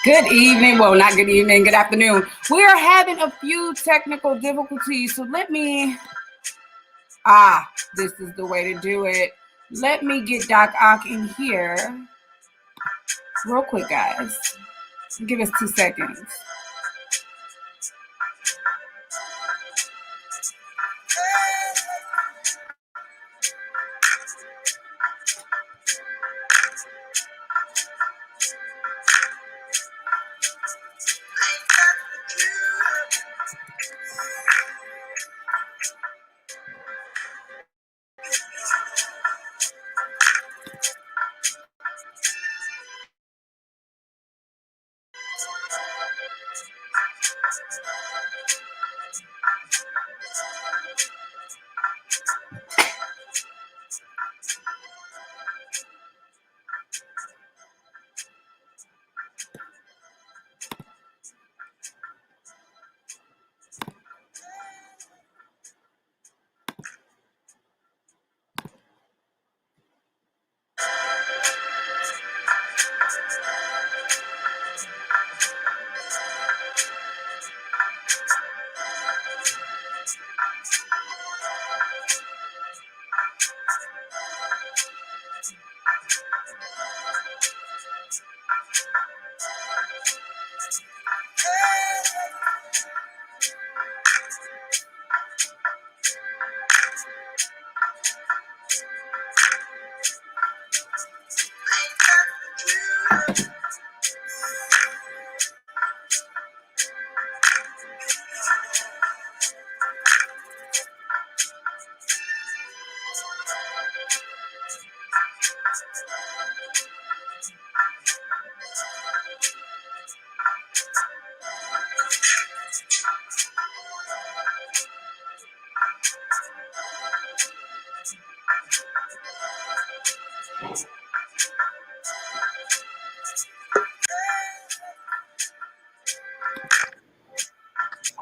Good evening. Well, not good evening. Good afternoon. We are having a few technical difficulties. So let me... this is the way to do it. Let me get Doc Ock in here real quick, guys. Give us 2 seconds.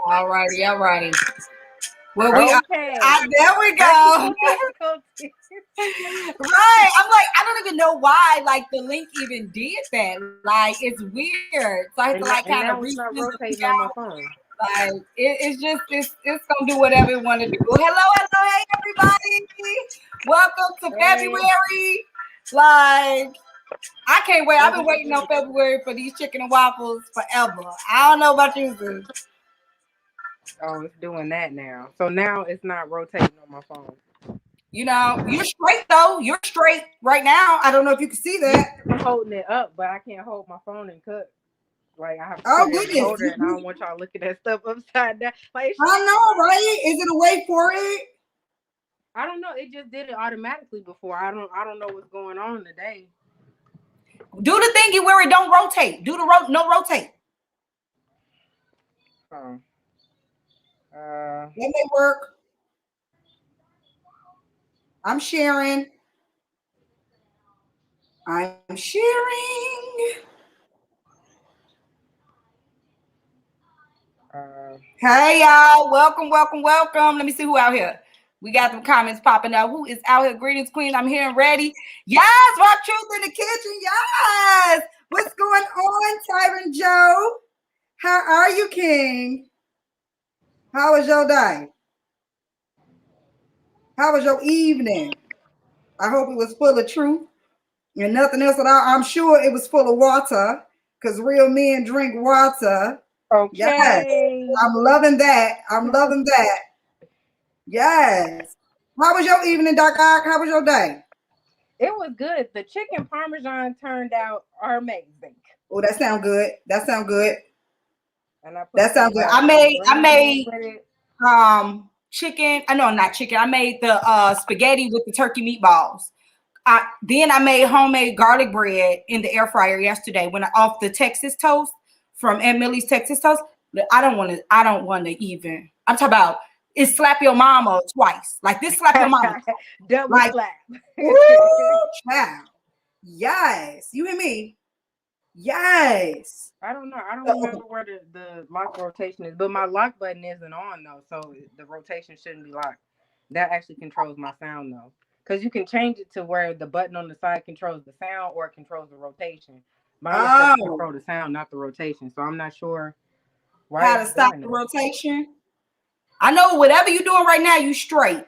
All righty. Well, there we go. Right. I'm like, I don't even know why, like, the link even did that. Like, it's weird. So I have to, like, kind of rotating on my phone. Like, it's gonna do whatever it want to do. Hello, hey, everybody. Welcome to February. Like, I can't wait. I've been waiting on February for these chicken and waffles forever. I don't know about you, sis. Oh, it's doing that now. So now it's not rotating on my phone. You know, you're straight though. You're straight right now. I don't know if you can see that. I'm holding it up, but I can't hold my phone and cut. Like, I have to put it in the holder, and I don't want y'all looking at stuff upside down. Like, I know, right? Is it a way for it? I don't know. It just did it automatically before. I don't know what's going on today. Do the thingy where it don't rotate. Do the no rotate. Oh. That may work. I'm sharing. Hey y'all, welcome. Let me see who out here. We got them comments popping up. Who is out here? Greetings, Queen. I'm here and ready. Yes, Rock Truth in the kitchen. Yes. What's going on, Tyron Joe? How are you, King? How was your day? How was your evening? I hope it was full of truth and nothing else. I'm sure it was full of water because real men drink water. Okay. Yes. I'm loving that. I'm loving that. Yes. How was your evening, Doc Ock? How was your day? It was good. The chicken parmesan turned out amazing. Oh, that sounds good. That sounds good. And I put that sounds good. I made chicken. I know not chicken. I made the spaghetti with the turkey meatballs. Then I made homemade garlic bread in the air fryer yesterday when off the Texas toast from Aunt Millie's Texas toast. I don't want to even. I'm talking about it slap your mama twice. Like this slap your mama. Double like, slap. Woo, child. Yes. You hear me? Yes. I don't know. I don't remember where the lock rotation is, but my lock button isn't on though, so the rotation shouldn't be locked. That actually controls my sound though, because you can change it to where the button on the side controls the sound or it controls the rotation. Mine is set to control the sound, not the rotation. So I'm not sure how to stop the rotation. I know whatever you're doing right now, you straight.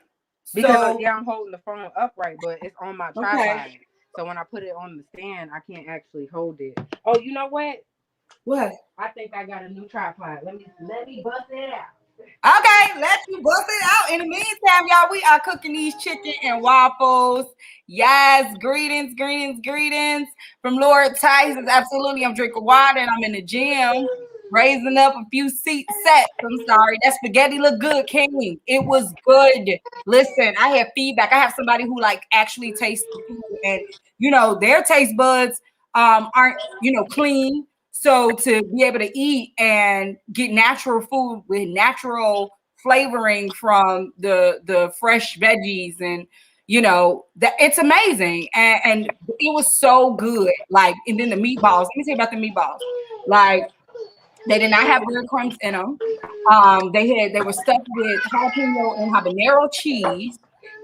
Because I'm holding the phone upright, but it's on my tripod. Okay. So when I put it on the stand, I can't actually hold it. Oh, you know what? What? I think I got a new tripod. Let me bust it out. Okay, let you bust it out. In the meantime, y'all, we are cooking these chicken and waffles. Yes, greetings from Lord Tyson. Absolutely, I'm drinking water and I'm in the gym, raising up a few seat sets. I'm sorry, that spaghetti looked good, King. It was good. Listen, I have feedback. I have somebody who like actually tastes the food, and their taste buds aren't clean. So to be able to eat and get natural food with natural flavoring from the fresh veggies and that it's amazing and it was so good. Like, and then the meatballs. Let me tell you about the meatballs. Like, they did not have breadcrumbs in them. They were stuffed with jalapeno and habanero cheese,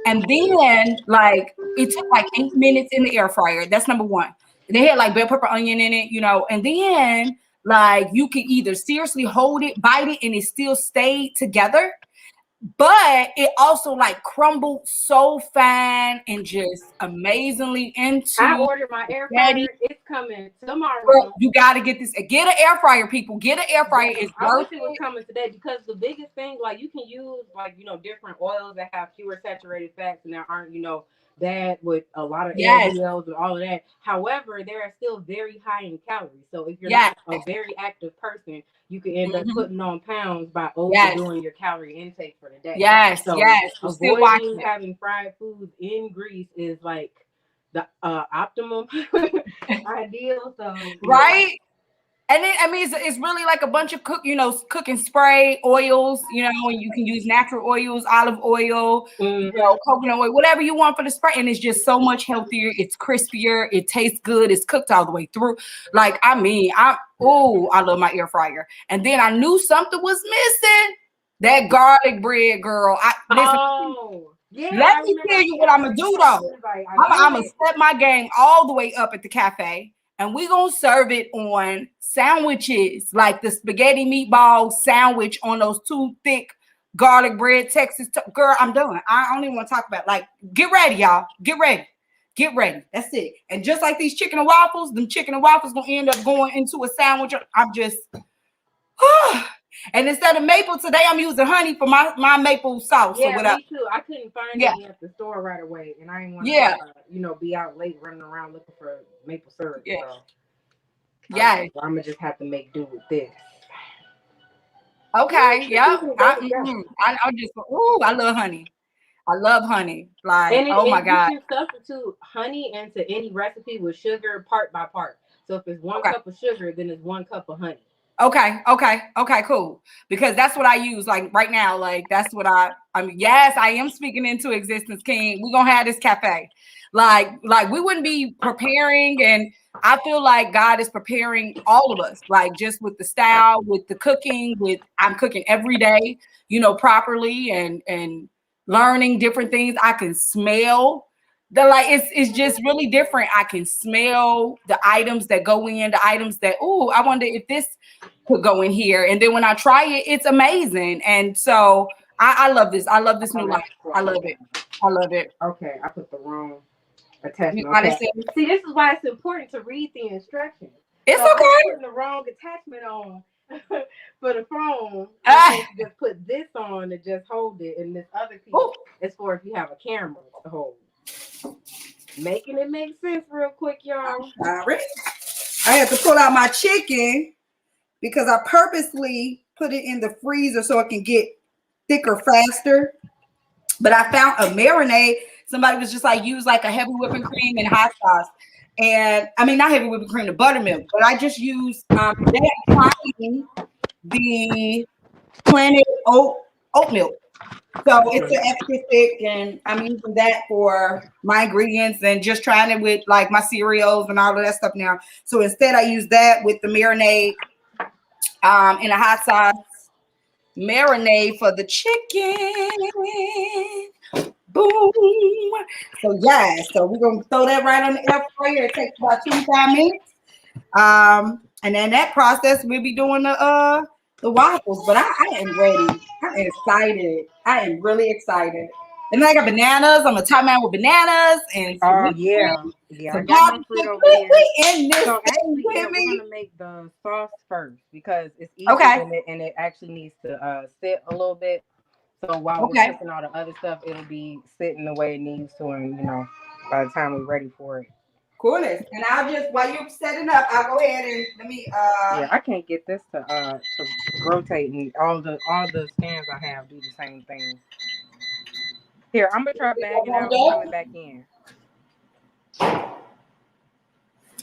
and then like it took like 8 minutes in the air fryer. That's number one. They had like bell pepper, onion in it, and then like you could either seriously hold it, bite it, and it still stayed together. But it also like crumbled so fine and just amazingly into. I ordered my air fryer. It's coming tomorrow. Girl, you got to get this. Get an air fryer, people. Get an air fryer. It's worth it. Was coming today because the biggest thing, like you can use like different oils that have fewer saturated fats and that aren't bad with a lot of LDLs and all of that. However, they are still very high in calories. So if you're not a very active person, you can end up putting on pounds by overdoing your calorie intake for the day. So avoiding having fried foods in grease is like the optimum ideal. So right. And then, I mean, it's really like a bunch of cooking spray oils, and you can use natural oils, olive oil, coconut oil, whatever you want for the spray. And it's just so much healthier. It's crispier. It tastes good. It's cooked all the way through. Like, I mean, I love my air fryer. And then I knew something was missing. That garlic bread, girl. Let me tell you what I'm going to do, though. I'm going to step my game all the way up at the cafe. And we're going to serve it on sandwiches, like the spaghetti meatball sandwich on those two thick garlic bread Texas. Girl, I'm done. I don't even want to talk about it. Like, get ready, y'all. Get ready. Get ready. That's it. And just like these chicken and waffles, them chicken and waffles going to end up going into a sandwich. I'm just... And instead of maple, today I'm using honey for my maple sauce or whatever. Me too. I couldn't find it at the store right away. And I didn't want to, be out late running around looking for maple syrup. Yeah. So I'm going to just have to make do with this. Okay. Yeah. I love honey. I love honey. Like, my God. You can substitute honey into any recipe with sugar part by part. So if it's one cup of sugar, then it's 1 cup of honey. Okay, cool. Because that's what I use like right now. Like that's what I mean, yes, I am speaking into existence, King. We're gonna have this cafe. Like we wouldn't be preparing, and I feel like God is preparing all of us, like just with the style, with the cooking, I'm cooking every day, properly and learning different things. I can smell it's just really different. I can smell the items that go in, the items that, oh, I wonder if this could go in here. And then when I try it, it's amazing. And so I love this. I love this new life. I love it. I love it. Okay, I put the wrong attachment. Okay. See, this is why it's important to read the instructions. It's so okay. I'm putting the wrong attachment on for the phone. I'm just put this on to just hold it, and this other piece is for if you have a camera to hold. Making it make sense real quick, y'all. Sorry. I have to pull out my chicken because I purposely put it in the freezer so it can get thicker faster. But I found a marinade. Somebody was just like, use like a heavy whipping cream and hot sauce. And I mean, not heavy whipping cream, the buttermilk. But I just used the Planet oat milk. So it's an extra thick, and I'm using that for my ingredients and just trying it with like my cereals and all of that stuff now. So instead, I use that with the marinade in a hot sauce marinade for the chicken. Boom. So yeah, so we're gonna throw that right on the air fryer. It takes about 25 minutes. And then that process we'll be doing the waffles, but I am ready. I'm excited. I am really excited. And then I got bananas. I'm a top man with bananas and I got my fruit over here. In this so actually, we're gonna make the sauce first because it's easier and it actually needs to sit a little bit. So while we're cooking all the other stuff, it'll be sitting the way it needs to, and by the time we're ready for it. Coolness. And I'll just while you're setting up, I'll go ahead and let me yeah, I can't get this to rotate, and all the stands I have do the same thing. Here, I'm gonna try bagging out and coming back in.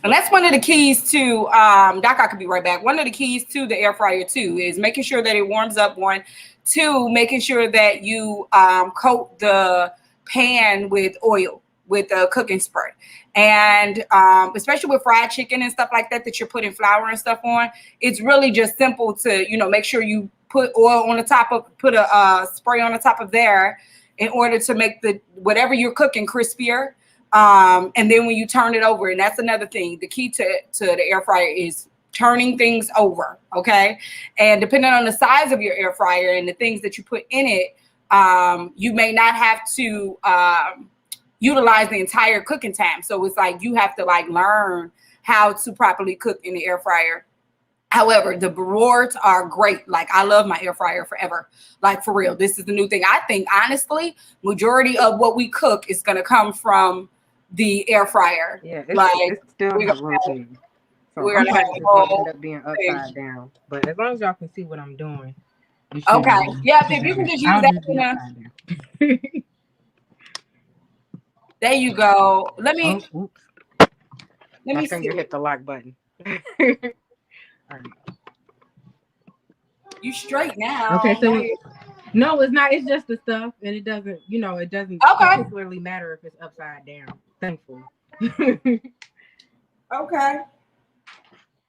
And that's one of the keys to Doc, I could be right back. One of the keys to the air fryer too is making sure that it warms up. 1, 2, making sure that you coat the pan with oil, with a cooking spray. And especially with fried chicken and stuff like that you're putting flour and stuff on, it's really just simple to, make sure you put oil on the top of, put a spray on the top of there in order to make the whatever you're cooking crispier. And then when you turn it over, and that's another thing, the key to the air fryer is turning things over, okay? And depending on the size of your air fryer and the things that you put in it, you may not have to utilize the entire cooking time. So it's like you have to like learn how to properly cook in the air fryer. However, the rewards are great. Like I love my air fryer forever. Like for real, this is the new thing. I think honestly, majority of what we cook is going to come from the air fryer. Yeah, it's still not rotating. So we're gonna end up being upside down. But as long as y'all can see what I'm doing. Okay. Yeah, if you can just use that. There you go. Let me. Let me see. Hit the lock button. All right. You straight now. Okay, so no, it's not. It's just the stuff, and it doesn't. It doesn't particularly matter if it's upside down. Thankfully. Okay.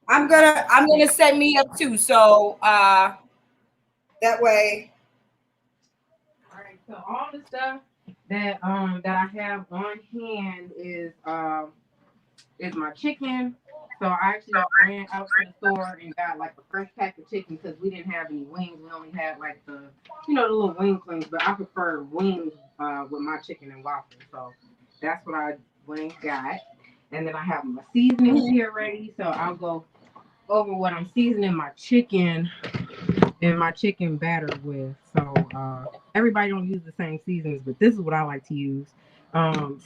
I'm gonna set me up too. So that way. All right. So all the stuff that I have on hand is my chicken. So I actually ran out to the store and got like a fresh pack of chicken because we didn't have any wings. We only had like the little wing things, but I prefer wings with my chicken and waffles. So that's what I went and got. And then I have my seasonings here ready. So I'll go over what I'm seasoning my chicken and my chicken batter with. So everybody don't use the same seasonings, but this is what I like to use.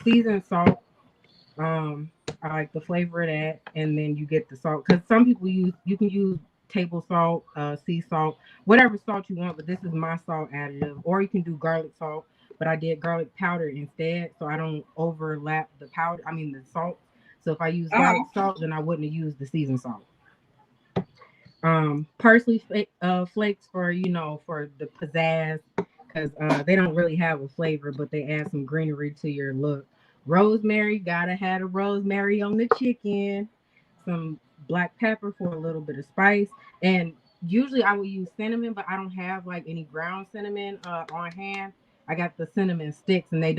Seasoned salt. I like the flavor of that, and then you get the salt because some people you can use table salt, sea salt, whatever salt you want, but this is my salt additive. Or you can do garlic salt, but I did garlic powder instead, so I don't overlap the powder. I mean the salt. So if I use garlic salt, then I wouldn't have used the seasoned salt. Parsley flakes for for the pizzazz, because they don't really have a flavor, but they add some greenery to your look. Rosemary, gotta have a rosemary on the chicken. Some black pepper for a little bit of spice. And usually I would use cinnamon, but I don't have like any ground cinnamon on hand. I got the cinnamon sticks, and it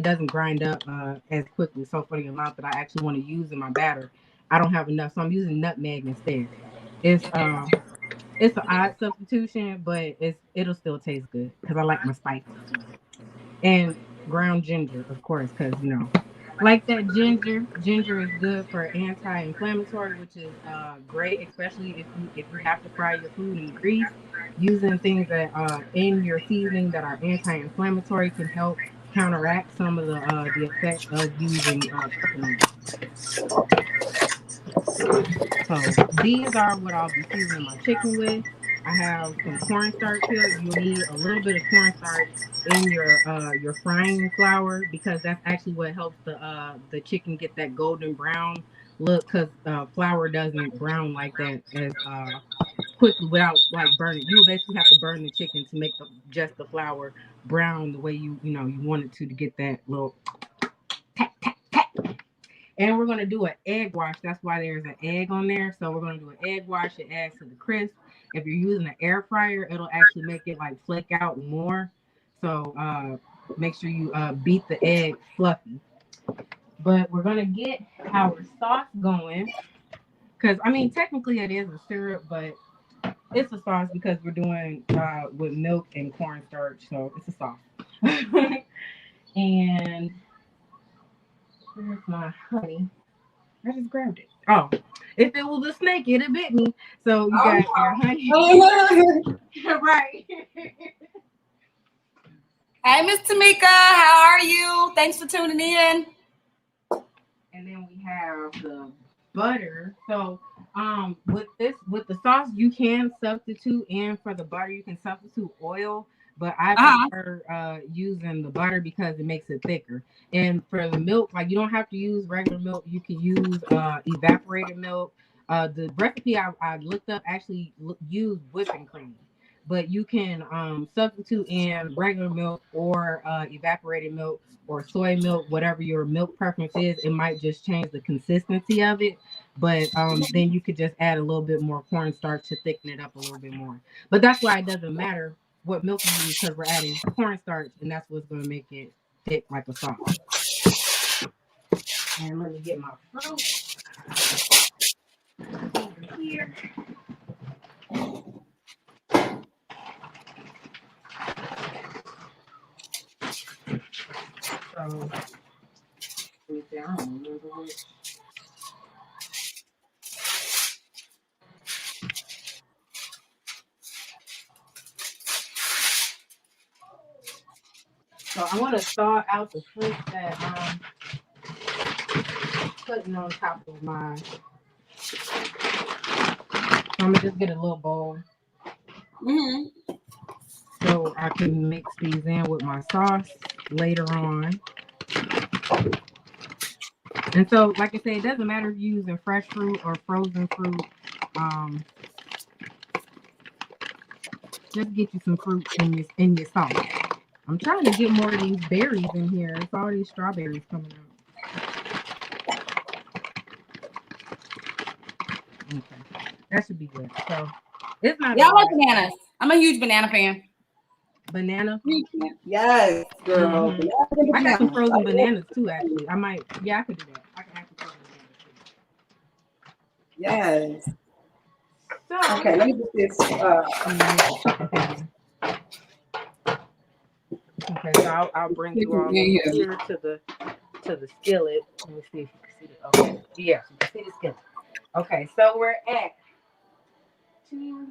doesn't grind up as quickly. So for the amount that I actually want to use in my batter, I don't have enough. So I'm using nutmeg instead. It's it's an odd substitution, but it'll still taste good because I like my spices too. And ground ginger, of course, because like that ginger. Ginger is good for anti-inflammatory, which is great, especially if you have to fry your food in grease. Using things that in your seasoning that are anti-inflammatory can help counteract some of the effects of using cooking oil. So these are what I'll be seasoning my chicken with. I have some cornstarch here. You'll need a little bit of cornstarch in your frying flour because that's actually what helps the chicken get that golden brown look. Because flour doesn't brown like that as quickly without like burning. You basically have to burn the chicken to make just the flour brown the way you want it to get that little tap tap tap. And we're going to do an egg wash. That's why there's an egg on there. So we're going to do an egg wash. It adds to the crisp. If you're using an air fryer, it'll actually make it like flake out more. So make sure you beat the egg fluffy. But we're going to get our sauce going. Because, I mean, technically it is a syrup, but it's a sauce because we're doing with milk and cornstarch. So it's a sauce. And where's my honey? I just grabbed it. Oh, if it was a snake, it'd have bit me. So you got your honey. Right. Hey, Miss Tamika, how are you? Thanks for tuning in. And then we have the butter. So with the sauce, you can substitute in for the butter. You can substitute oil, but I prefer using the butter because it makes it thicker. And for the milk, like you don't have to use regular milk. You can use evaporated milk. The recipe I looked up actually used whipping cream, but you can substitute in regular milk or evaporated milk or soy milk, whatever your milk preference is. It might just change the consistency of it, but then you could just add a little bit more cornstarch to thicken it up a little bit more. But that's why it doesn't matter what milk you use because we're adding cornstarch, and that's what's going to make it thick like a sauce. And let me get my fruit over here. So let me see, I don't remember which. So I want to thaw out the fruit that I'm putting on top of my. So I'm gonna just get a little bowl. So I can mix these in with my sauce later on. And so, like I said, it doesn't matter if you're using fresh fruit or frozen fruit. Just get you some fruit in your sauce. I'm trying to get more of these berries in here. It's all these strawberries coming out. Okay, that should be good. So it's not. Yeah, I like bananas. I'm a huge banana fan. Banana? Yes, girl. Mm-hmm. I got some frozen bananas too, actually. I could do that. I can actually frozen bananas too. Yes. So, okay, let me get this. Okay, so I'll bring you all here to the skillet. Let me see if you can see it. Okay, yes, you can see the skillet. Okay, so we're at 2.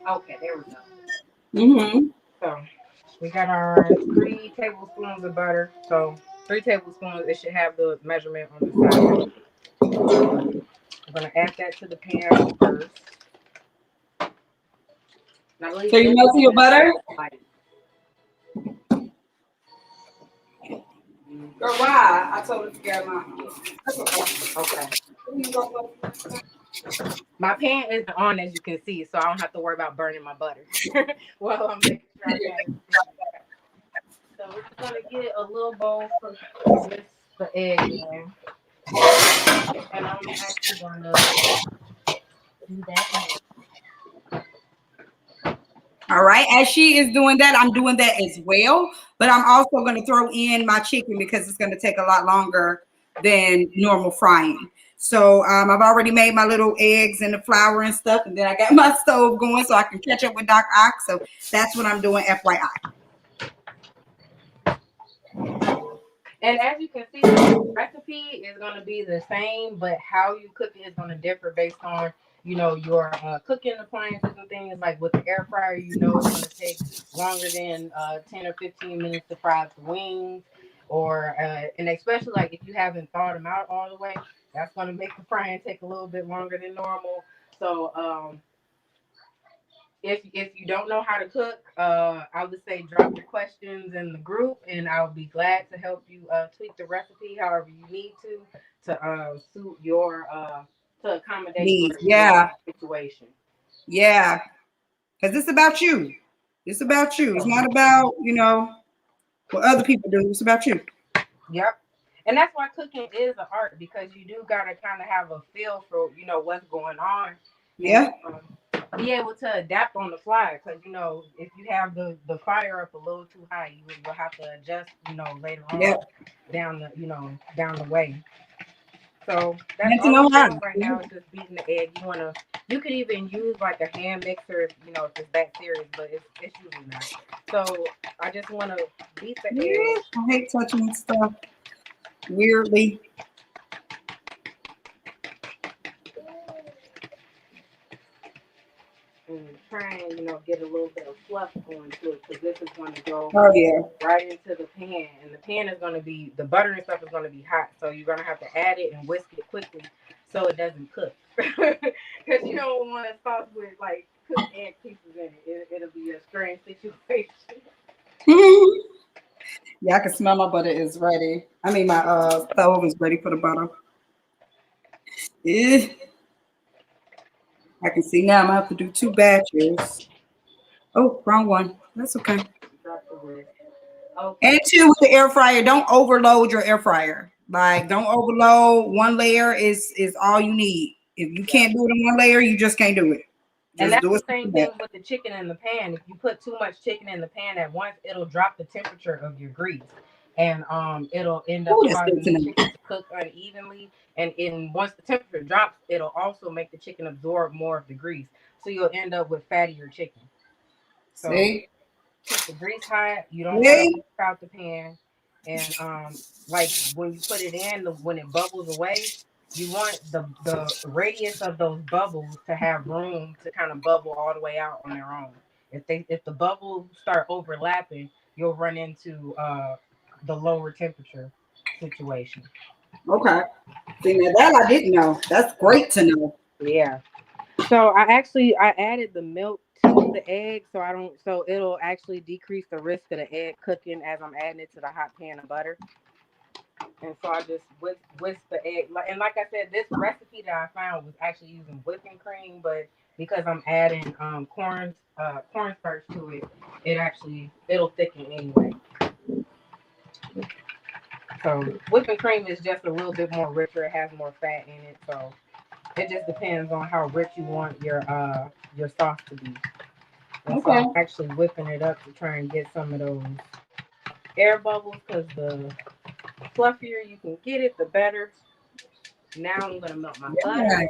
Okay, there we go. So we got our 3 tablespoons of butter. So 3 tablespoons. It should have the measurement on the side. I'm gonna add that to the pan first. So you melting your butter? Or why? I told her to get mine. Okay. My pan isn't on, as you can see, so I don't have to worry about burning my butter. Well, I'm making sure I got it. So we're just gonna get a little bowl for the egg in, and I'm actually gonna do that. All right. As she is doing that, I'm doing that as well. But I'm also going to throw in my chicken because it's going to take a lot longer than normal frying. So I've already made my little eggs and the flour and stuff. And then I got my stove going so I can catch up with Doc Ock. So that's what I'm doing, FYI. And as you can see, the recipe is going to be the same, but how you cook it is going to differ based on, you know, your cooking appliances and things. Like with the air fryer, you know, it's going to take longer than 10 or 15 minutes to fry the wings. Or, and especially like if you haven't thawed them out all the way, that's going to make the frying take a little bit longer than normal. So, if you don't know how to cook, I would say drop your questions in the group, and I'll be glad to help you tweak the recipe however you need to suit your to accommodate your situation. Yeah, because it's about you. It's about you. It's not about, you know, what other people do. It's about you. Yep. And that's why cooking is an art, because you do gotta kind of have a feel for, you know, what's going on. Yeah. And, be able to adapt on the fly, because you know if you have the fire up a little too high, you will have to adjust, you know, later on down the way. So that's all I'm doing right now is just beating the egg. You could even use like a hand mixer if you know if it's that serious, but it's usually not. So I just want to beat the egg. I hate touching stuff weirdly. And try and, you know, get a little bit of fluff going to it, because this is going to go right into the pan. And the pan is going to be, the butter and stuff is going to be hot. So you're going to have to add it and whisk it quickly so it doesn't cook. Because you don't want to sauce with, like, cooked egg pieces in it. It'll be a strange situation. Yeah, I can smell my butter is ready. I mean, my stove is ready for the butter. I can see now I'm going to have to do 2 batches. Oh, wrong one. That's okay. And 2 with the air fryer. Don't overload your air fryer. Like, don't overload. 1 layer is all you need. If you can't do it in 1 layer, you just can't do it. And that's the same thing with the chicken in the pan. If you put too much chicken in the pan at once, it'll drop the temperature of your grease. And it'll end up causing the chicken to cook unevenly. And once the temperature drops, it'll also make the chicken absorb more of the grease. So you'll end up with fattier chicken. So keep the grease hot. You don't want to whisk out the pan. And like when you put it in, when it bubbles away, you want the radius of those bubbles to have room to kind of bubble all the way out on their own. If the bubbles start overlapping, you'll run into the lower temperature situation. Okay. See, now that I didn't know. That's great to know. Yeah. So I added the milk to the egg, so it'll actually decrease the risk of the egg cooking as I'm adding it to the hot pan of butter. And so I just whisk the egg. And like I said, this recipe that I found was actually using whipping cream, but because I'm adding cornstarch to it, it'll thicken anyway. So whipping cream is just a little bit more richer. It has more fat in it, so it just depends on how rich you want your sauce to be. And so I'm actually whipping it up to try and get some of those air bubbles, because the fluffier you can get it, the better. Now I'm gonna melt my butter.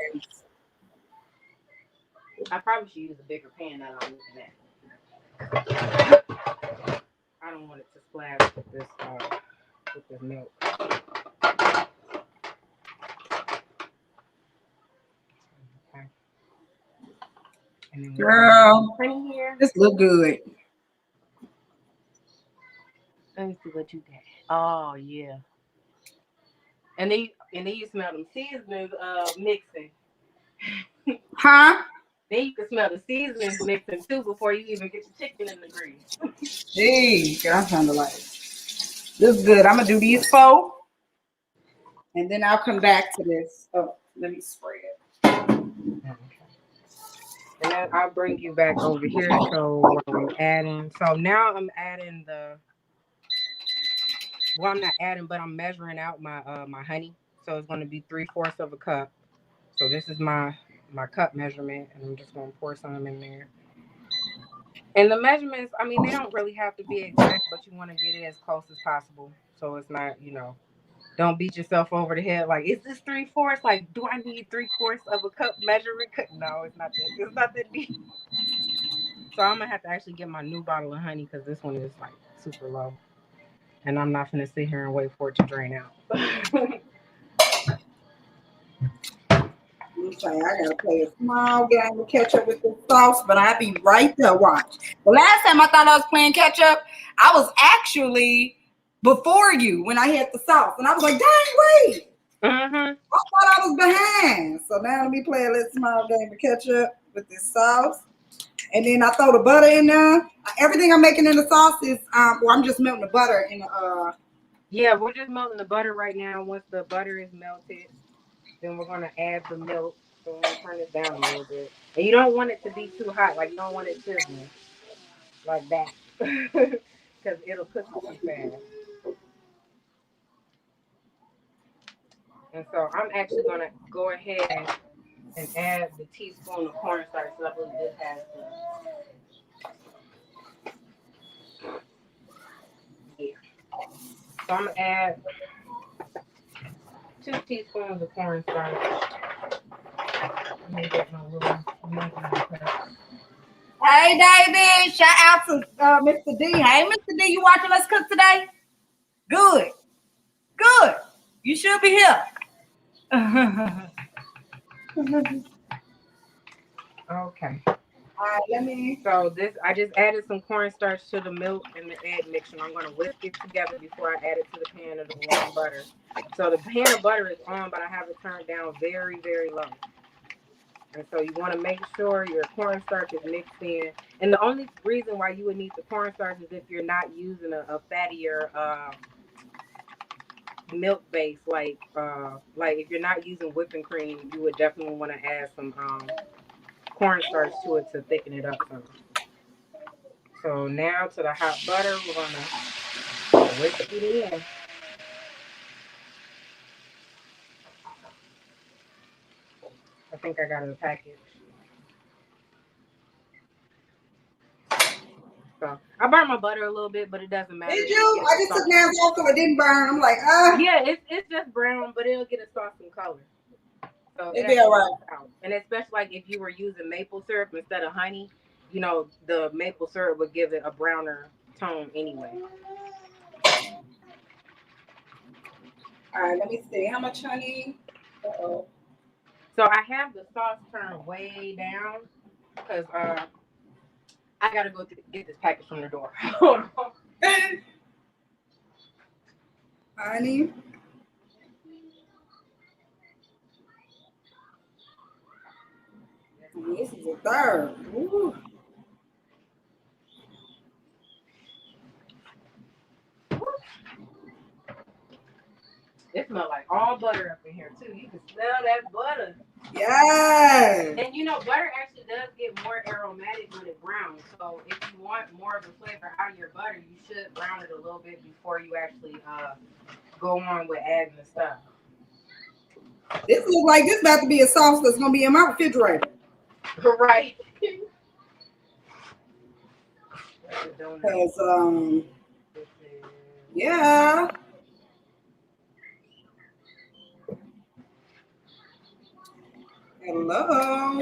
I probably should use a bigger pan than I'm looking at. I don't want it to splash with this milk. Okay. And then girl, this look good. Let me see what you got. Oh yeah. And then you smell them seasonings mixing. Huh? Then you can smell the seasonings mixing too before you even get the chicken in the grease. Gee, I'm trying to like this is good. I'm gonna do these 4. And then I'll come back to this. Oh, let me spray it. Okay. And then I'll bring you back over here. So what I'm adding. So now I'm adding I'm not adding, but I'm measuring out my my honey. So it's going to be 3/4 of a cup. So this is my cup measurement, and I'm just going to pour some in there. And the measurements, I mean, they don't really have to be exact, but you want to get it as close as possible. So it's not, don't beat yourself over the head. Like, is this 3/4? Like, do I need 3/4 of a cup measuring? No, it's not that. It's not that deep. So I'm gonna have to actually get my new bottle of honey because this one is like super low, and I'm not gonna sit here and wait for it to drain out. I'm saying I gotta play a small game of catch up with this sauce, but I'll be right there. Watch. The last time I thought I was playing catch up, I was actually before you when I had the sauce, and I was like, dang, wait. I thought I was behind. So now let me play a little small game of catch up with this sauce. And then I throw the butter in there. Everything I'm making in the sauce is I'm just melting the butter in the Yeah, we're just melting the butter right now. Once the butter is melted, then we're gonna add the milk. So I'm gonna turn it down a little bit. And you don't want it to be too hot, like you don't want it sizzling like that. Because it'll cook it too fast. And so I'm actually gonna go ahead and add the teaspoon of cornstarch. So I believe this has So I'm gonna add 2 teaspoons of cornstarch. Let me get my little cup. Hey, David. Shout out to Mr. D. Hey, Mr. D, you watching us cook today? Good. Good. You should be here. Okay. All right, let me. So I just added some cornstarch to the milk and the egg mixture. I'm going to whisk it together before I add it to the pan of the warm butter. So the pan of butter is on, but I have it turned down very, very low. And so you want to make sure your cornstarch is mixed in. And the only reason why you would need the cornstarch is if you're not using a fattier milk base, like if you're not using whipping cream, you would definitely want to add some cornstarch to it to thicken it up some. So now to the hot butter, we're gonna whisk it in. I think I got it in a package. So I burned my butter a little bit, but it doesn't matter. Did you? I just took now off so it didn't burn. I'm like, Yeah, it's just brown, but it'll get a softened color. So it'll be all right. And especially like if you were using maple syrup instead of honey, the maple syrup would give it a browner tone anyway. All right, let me see. How much honey? Uh-oh. So I have the sauce turned way down because I gotta go get this package from the door. Honey. This is a third. Ooh. It smells like all butter up in here too. You can smell that butter. Yes. And butter actually does get more aromatic when it browns. So if you want more of the flavor out of your butter, you should brown it a little bit before you actually go on with adding the stuff. This looks like this about to be a sauce that's gonna be in my refrigerator. Right. Because yeah. Hello.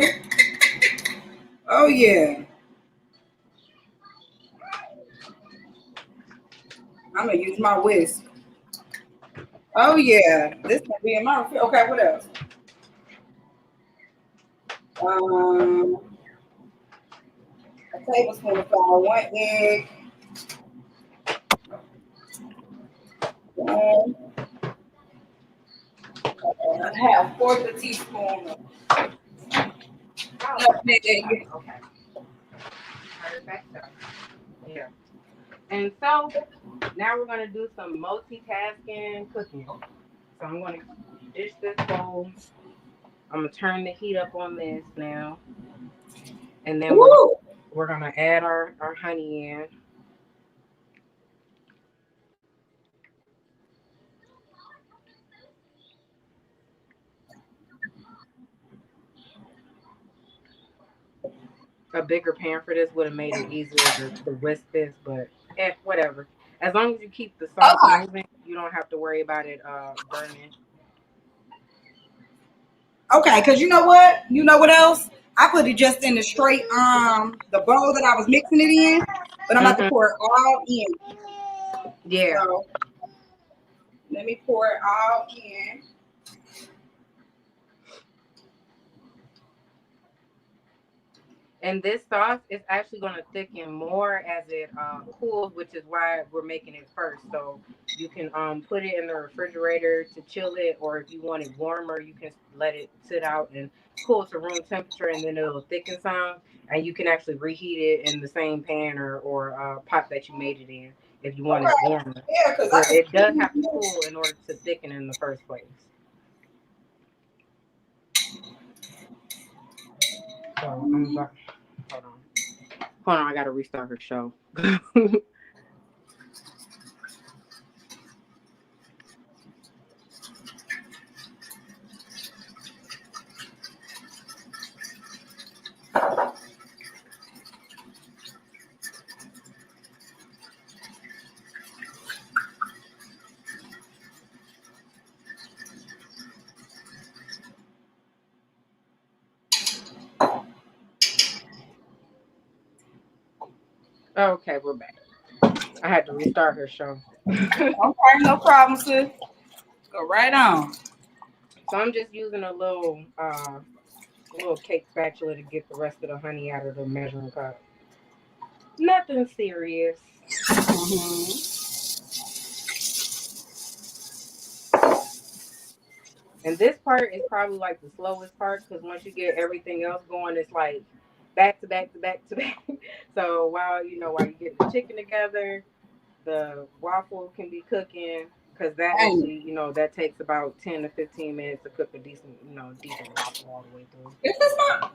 Oh yeah. I'm gonna use my whisk. Oh yeah. This gonna be in my refrigerator. Okay, what else? A tablespoon of flour, 1 egg. I have 1/4 teaspoon of nutmeg. Okay. Perfect. Yeah. And so now we're gonna do some multitasking cooking. So I'm gonna dish this bowl. I'm gonna turn the heat up on this now, and then we're gonna add our honey in. A bigger pan for this would have made it easier to whisk this, but whatever. As long as you keep the sauce moving, you don't have to worry about it burning. Okay, because you know what? You know what else? I put it just in the straight the bowl that I was mixing it in, but I'm about to pour it all in. Yeah. So let me pour it all in. And this sauce is actually going to thicken more as it cools, which is why we're making it first. So you can put it in the refrigerator to chill it, or if you want it warmer, you can let it sit out and cool to room temperature, and then it'll thicken some. And you can actually reheat it in the same pan or pot that you made it in if you want it warmer. Yeah, but it does have to cool in order to thicken in the first place. So I'm about, hold on, I gotta restart her show. Okay, we're back. I had to restart her show. Okay, no problem, sis. Go right on. So I'm just using a little cake spatula to get the rest of the honey out of the measuring cup. Nothing serious. And this part is probably like the slowest part because once you get everything else going, it's like back to back to back to back. So while you get the chicken together, the waffle can be cooking because that actually, that takes about 10 to 15 minutes to cook a decent waffle all the way through. This is not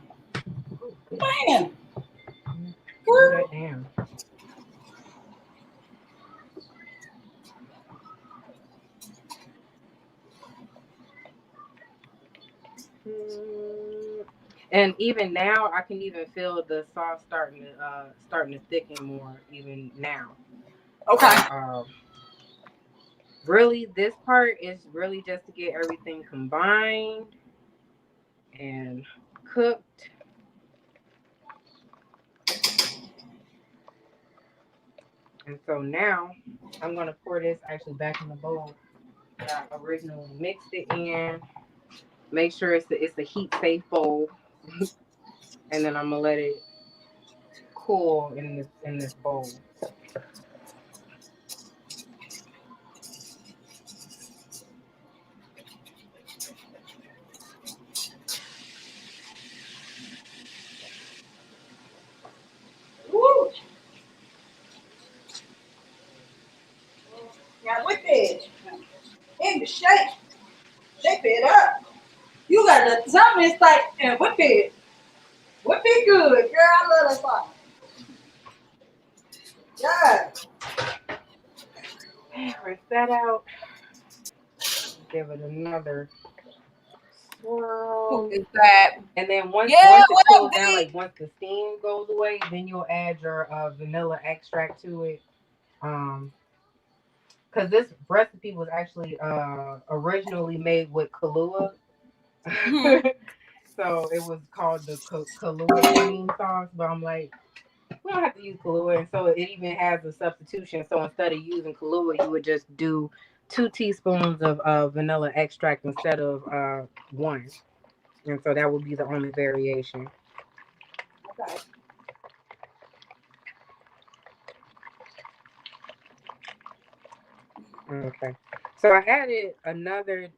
man. Damn. And even now, I can even feel the sauce starting to thicken more even now. Okay. Really, this part is really just to get everything combined and cooked. And so now I'm gonna pour this actually back in the bowl that I originally mixed it in. Make sure it's a heat safe bowl, and then I'm gonna let it cool in this bowl. Woo. Now whip it in the shape. Shape it up. You gotta tell me it's like and whip it. Whip it good, girl. I love that sauce. Yeah. Rinse that out. Give it another swirl. Who is that? And then once it cools down, like once the steam goes away, then you'll add your vanilla extract to it. Because this recipe was actually originally made with Kahlua. So it was called the Kahlua cream sauce. But I'm like, we don't have to use Kahlua. And so it even has a substitution. So instead of using Kahlua, you would just do 2 teaspoons of vanilla extract instead of 1. And so that would be the only variation. Okay. Okay. So I added another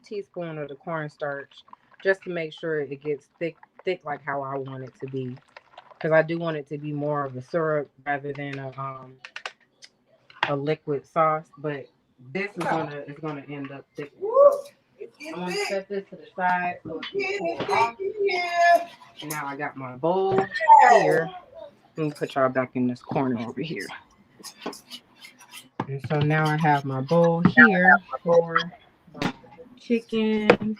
teaspoon of the cornstarch just to make sure it gets thick like how I want it to be. Because I do want it to be more of a syrup rather than a liquid sauce. But this is gonna end up thick. So I'm gonna set this to the side so it can cool off. And now I got my bowl here. Let me put y'all back in this corner over here. And so now I have my bowl here for my chicken.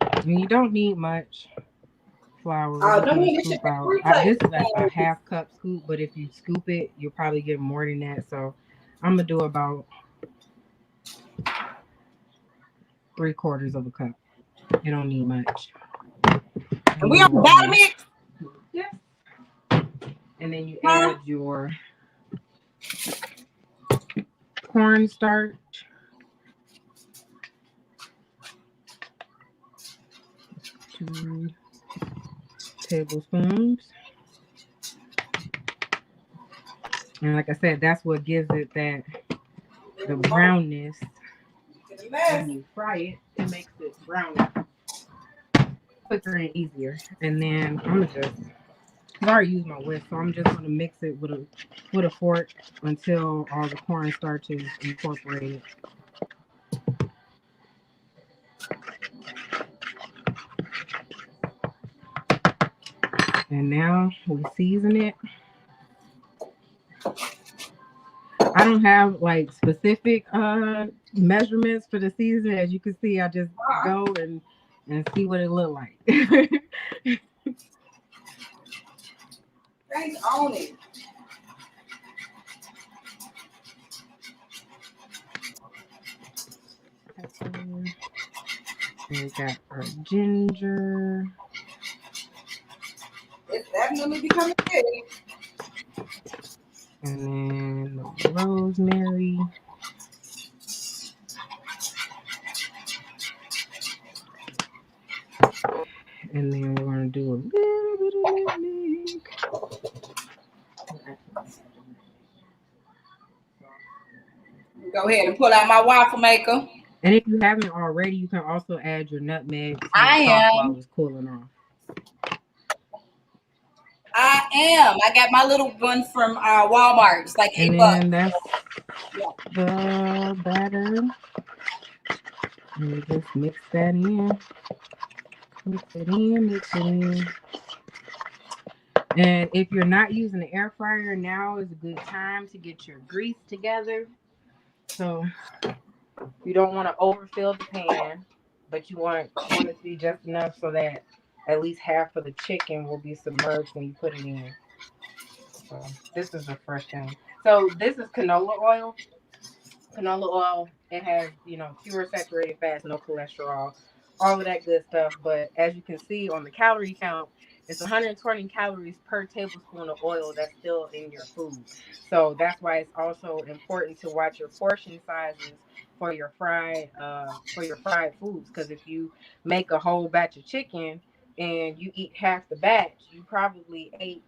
And you don't need much flour. Scoop out. This is a half cup scoop, but if you scoop it, you'll probably get more than that. So I'm gonna do about 3/4 of a cup. You don't need much. And we on the bottom mix? Yeah. And then you add your cornstarch. 2 tablespoons. And like I said, that's what gives it the brownness. When you fry it, it makes it browner, quicker and easier. And then I'm gonna I already used my whisk, so I'm just gonna mix it with a fork until all the cornstarch is incorporated. And now we season it. I don't have like specific measurements for the season. As you can see, I just go and see what it look like. Thanks on it. We got our ginger. It's definitely becoming big. And then the rosemary. And then we're going to do a little bit of nutmeg. Go ahead and pull out my waffle maker. And if you haven't already, you can also add your nutmeg to while it's cooling off. I am. I got my little one from Walmart. It's like $8. And that's the batter. And you just mix that in. Mix it in. And if you're not using the air fryer, now is a good time to get your grease together. So you don't want to overfill the pan, but you want it to be just enough so that at least half of the chicken will be submerged when you put it in. So this is the first thing. So this is canola oil. Canola oil, it has, fewer saturated fats, no cholesterol, all of that good stuff. But as you can see on the calorie count, it's 120 calories per tablespoon of oil that's still in your food. So that's why it's also important to watch your portion sizes for your fried foods. Because if you make a whole batch of chicken and you eat half the batch, you probably ate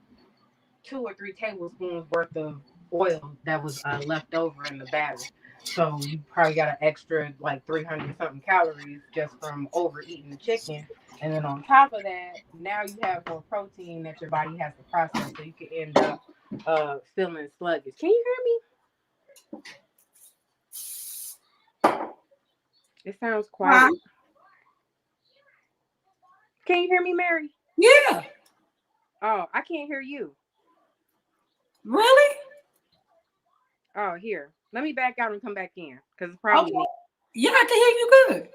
2 or 3 tablespoons worth of oil that was left over in the batter. So you probably got an extra like 300 something calories just from overeating the chicken. And then on top of that, now you have more protein that your body has to process, so you can end up feeling sluggish. Can you hear me? It sounds quiet. Can you hear me, Mary? Yeah. Oh, I can't hear you. Really? Oh, here. Let me back out and come back in because it's probably me. Yeah, I can hear you good.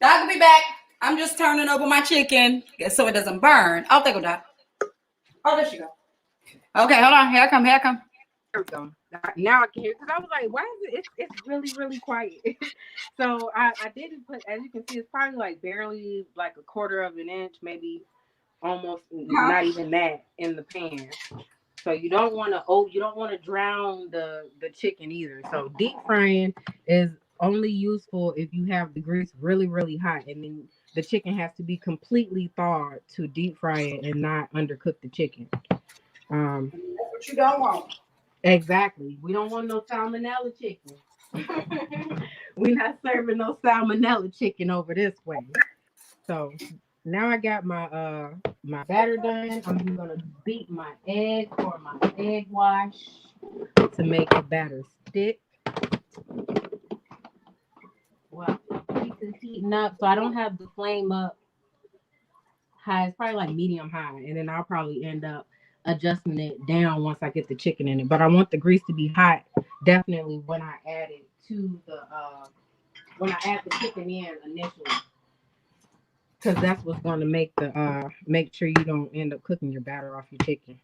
Doc will be back. I'm just turning over my chicken so it doesn't burn. Oh, there go, Doc. Oh, there she go. Okay, hold on. Here I come. Here we go. now I can hear, because I was like, why is it's really, really quiet. So I didn't put, as you can see, it's probably like barely like a quarter of an inch, maybe almost not even that in the pan. So you don't want to drown the chicken either. So deep frying is only useful if you have the grease really, really hot, and then the chicken has to be completely thawed to deep fry it and not undercook the chicken. That's what you don't want. Exactly. We don't want no salmonella chicken. We're not serving no salmonella chicken over this way. So now I got my batter done. I'm gonna beat my egg or my egg wash to make the batter stick. Well, this is heating up, so I don't have the flame up high. It's probably like medium high, and then I'll probably end up adjusting it down once I get the chicken in it. But I want the grease to be hot definitely when I add it to the when I add the chicken in initially, because that's what's going to make the make sure you don't end up cooking your batter off your chicken.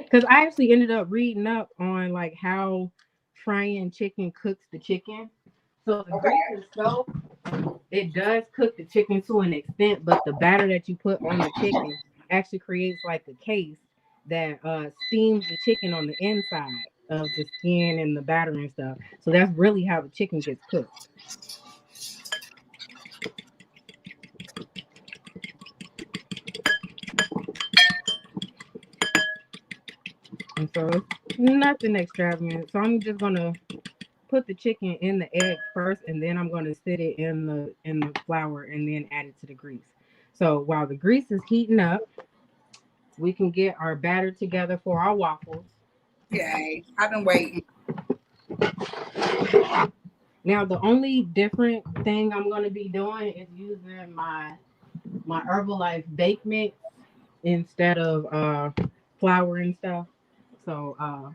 Because I actually ended up reading up on like how frying chicken cooks the chicken. So the grease itself, it does cook the chicken to an extent, but the batter that you put on the chicken actually creates like a case that steams the chicken on the inside of the skin and the batter and stuff. So that's really how the chicken gets cooked. And so it's nothing extravagant. So I'm just gonna put the chicken in the egg first, and then I'm gonna sit it in the flour and then add it to the grease. So while the grease is heating up, we can get our batter together for our waffles. Yay. I've been waiting. Now the only different thing I'm gonna be doing is using my Herbalife bake mix instead of flour and stuff. So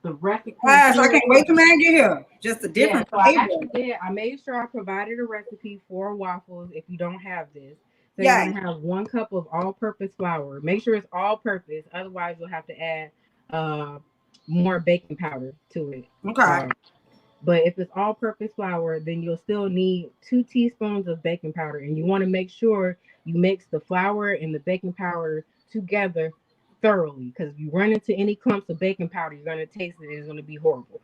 the recipe. Gosh, I can't wait till man get here. Just a different flavor. I made sure I provided a recipe for waffles if you don't have this. So Yeah. you're gonna have 1 cup of all-purpose flour. Make sure it's all-purpose, otherwise you'll have to add more baking powder to it. Okay. But if it's all-purpose flour, then you'll still need 2 teaspoons of baking powder, and you want to make sure you mix the flour and the baking powder together thoroughly, because if you run into any clumps of baking powder, you're going to taste it and it's going to be horrible.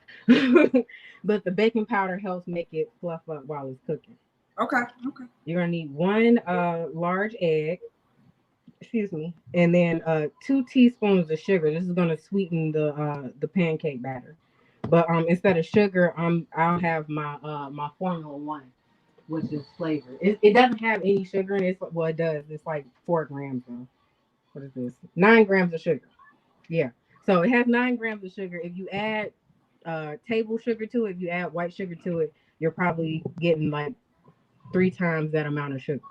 But the baking powder helps make it fluff up while it's cooking. Okay. You're going to need 1 large egg, and then 2 teaspoons of sugar. This is going to sweeten the pancake batter. But instead of sugar, I'll have my Formula 1, which is flavored. It doesn't have any sugar in it. Well, it does. It's like 4 grams though. What is this? 9 grams of sugar. Yeah. So it has 9 grams of sugar. If you add table sugar to it, if you add white sugar to it, you're probably getting like 3 times that amount of sugar.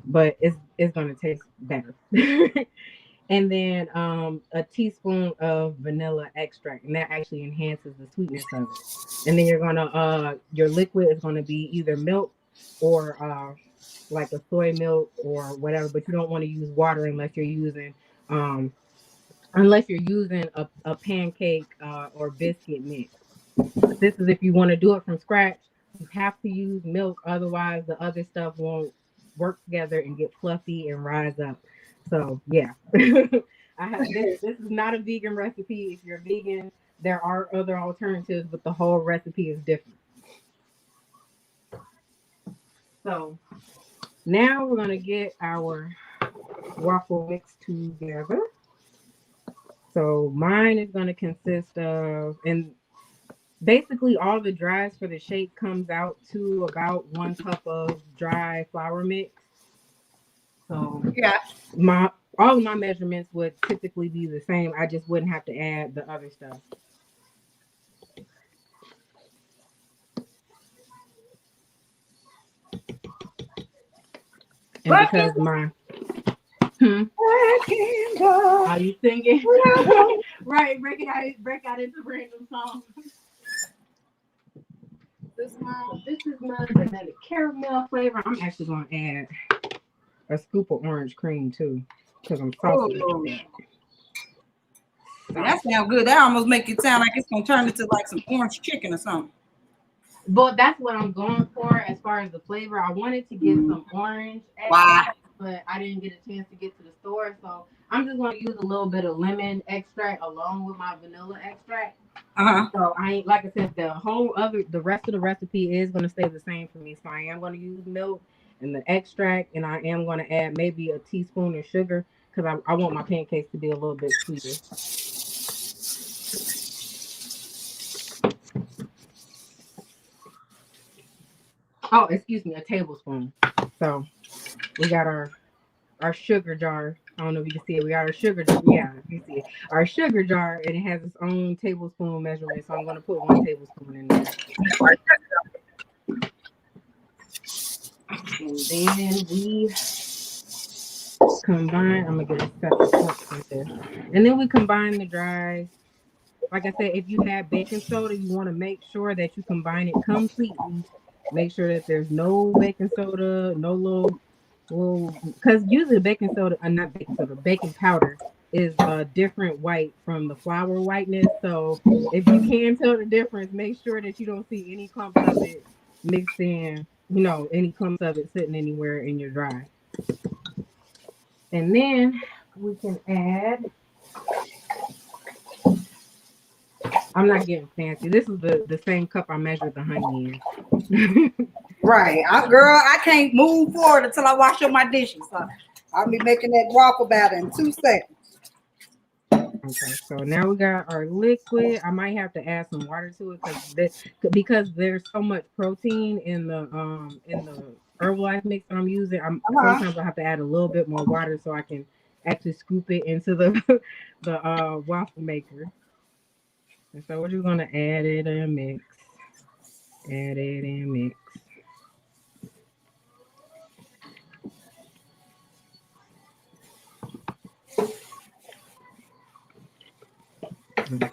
But it's gonna taste better. And then a teaspoon of vanilla extract, and that actually enhances the sweetness of it. And then you're gonna your liquid is gonna be either milk or like a soy milk or whatever, but you don't want to use water unless you're using a pancake or biscuit mix. But this is if you want to do it from scratch. You have to use milk, otherwise the other stuff won't work together and get fluffy and rise up. So yeah, this is not a vegan recipe. If you're vegan, there are other alternatives, but the whole recipe is different. So now we're gonna get our waffle mix together. So mine is gonna consist of, and basically all the dries for the shake comes out to about 1 cup of dry flour mix. So yeah, all of my measurements would typically be the same. I just wouldn't have to add the other stuff. And because my are you singing? Right, break out into random songs. This is my vanilla caramel flavor. I'm actually gonna add a scoop of orange cream too, because I'm salty. That sounds good. That almost make it sound like it's gonna turn into like some orange chicken or something. But that's what I'm going for as far as the flavor. I wanted to get some orange extract, but I didn't get a chance to get to the store. So I'm just going to use a little bit of lemon extract along with my vanilla extract. So I ain't, like I said, the rest of the recipe is going to stay the same for me. So I am going to use milk and the extract, and I am going to add maybe a teaspoon of sugar because I want my pancakes to be a little bit sweeter. Oh, excuse me, a tablespoon. So we got our sugar jar. I don't know if you can see it. We got our sugar jar. Yeah, you see it. Our sugar jar, and it has its own tablespoon measurement. So I'm going to put 1 tablespoon in there. And then we combine. I'm going to get a separate cup for this. And then we combine the dry. Like I said, if you have baking soda, you want to make sure that you combine it completely. Make sure that there's no baking soda, no little, because usually baking soda, not baking soda, baking powder is a different white from the flour whiteness. So if you can tell the difference, make sure that you don't see any clumps of it mixed in, any clumps of it sitting anywhere in your dry. And then we can add. I'm not getting fancy. This is the same cup I measured the honey in. Right. Girl, I can't move forward until I wash up my dishes. So I'll be making that waffle batter in 2 seconds. Okay, so now we got our liquid. I might have to add some water to it because there's so much protein in the Herbalife mix that I'm using. Sometimes I have to add a little bit more water so I can actually scoop it into the waffle maker. And so we're just gonna add it and mix. Add it and mix. Okay.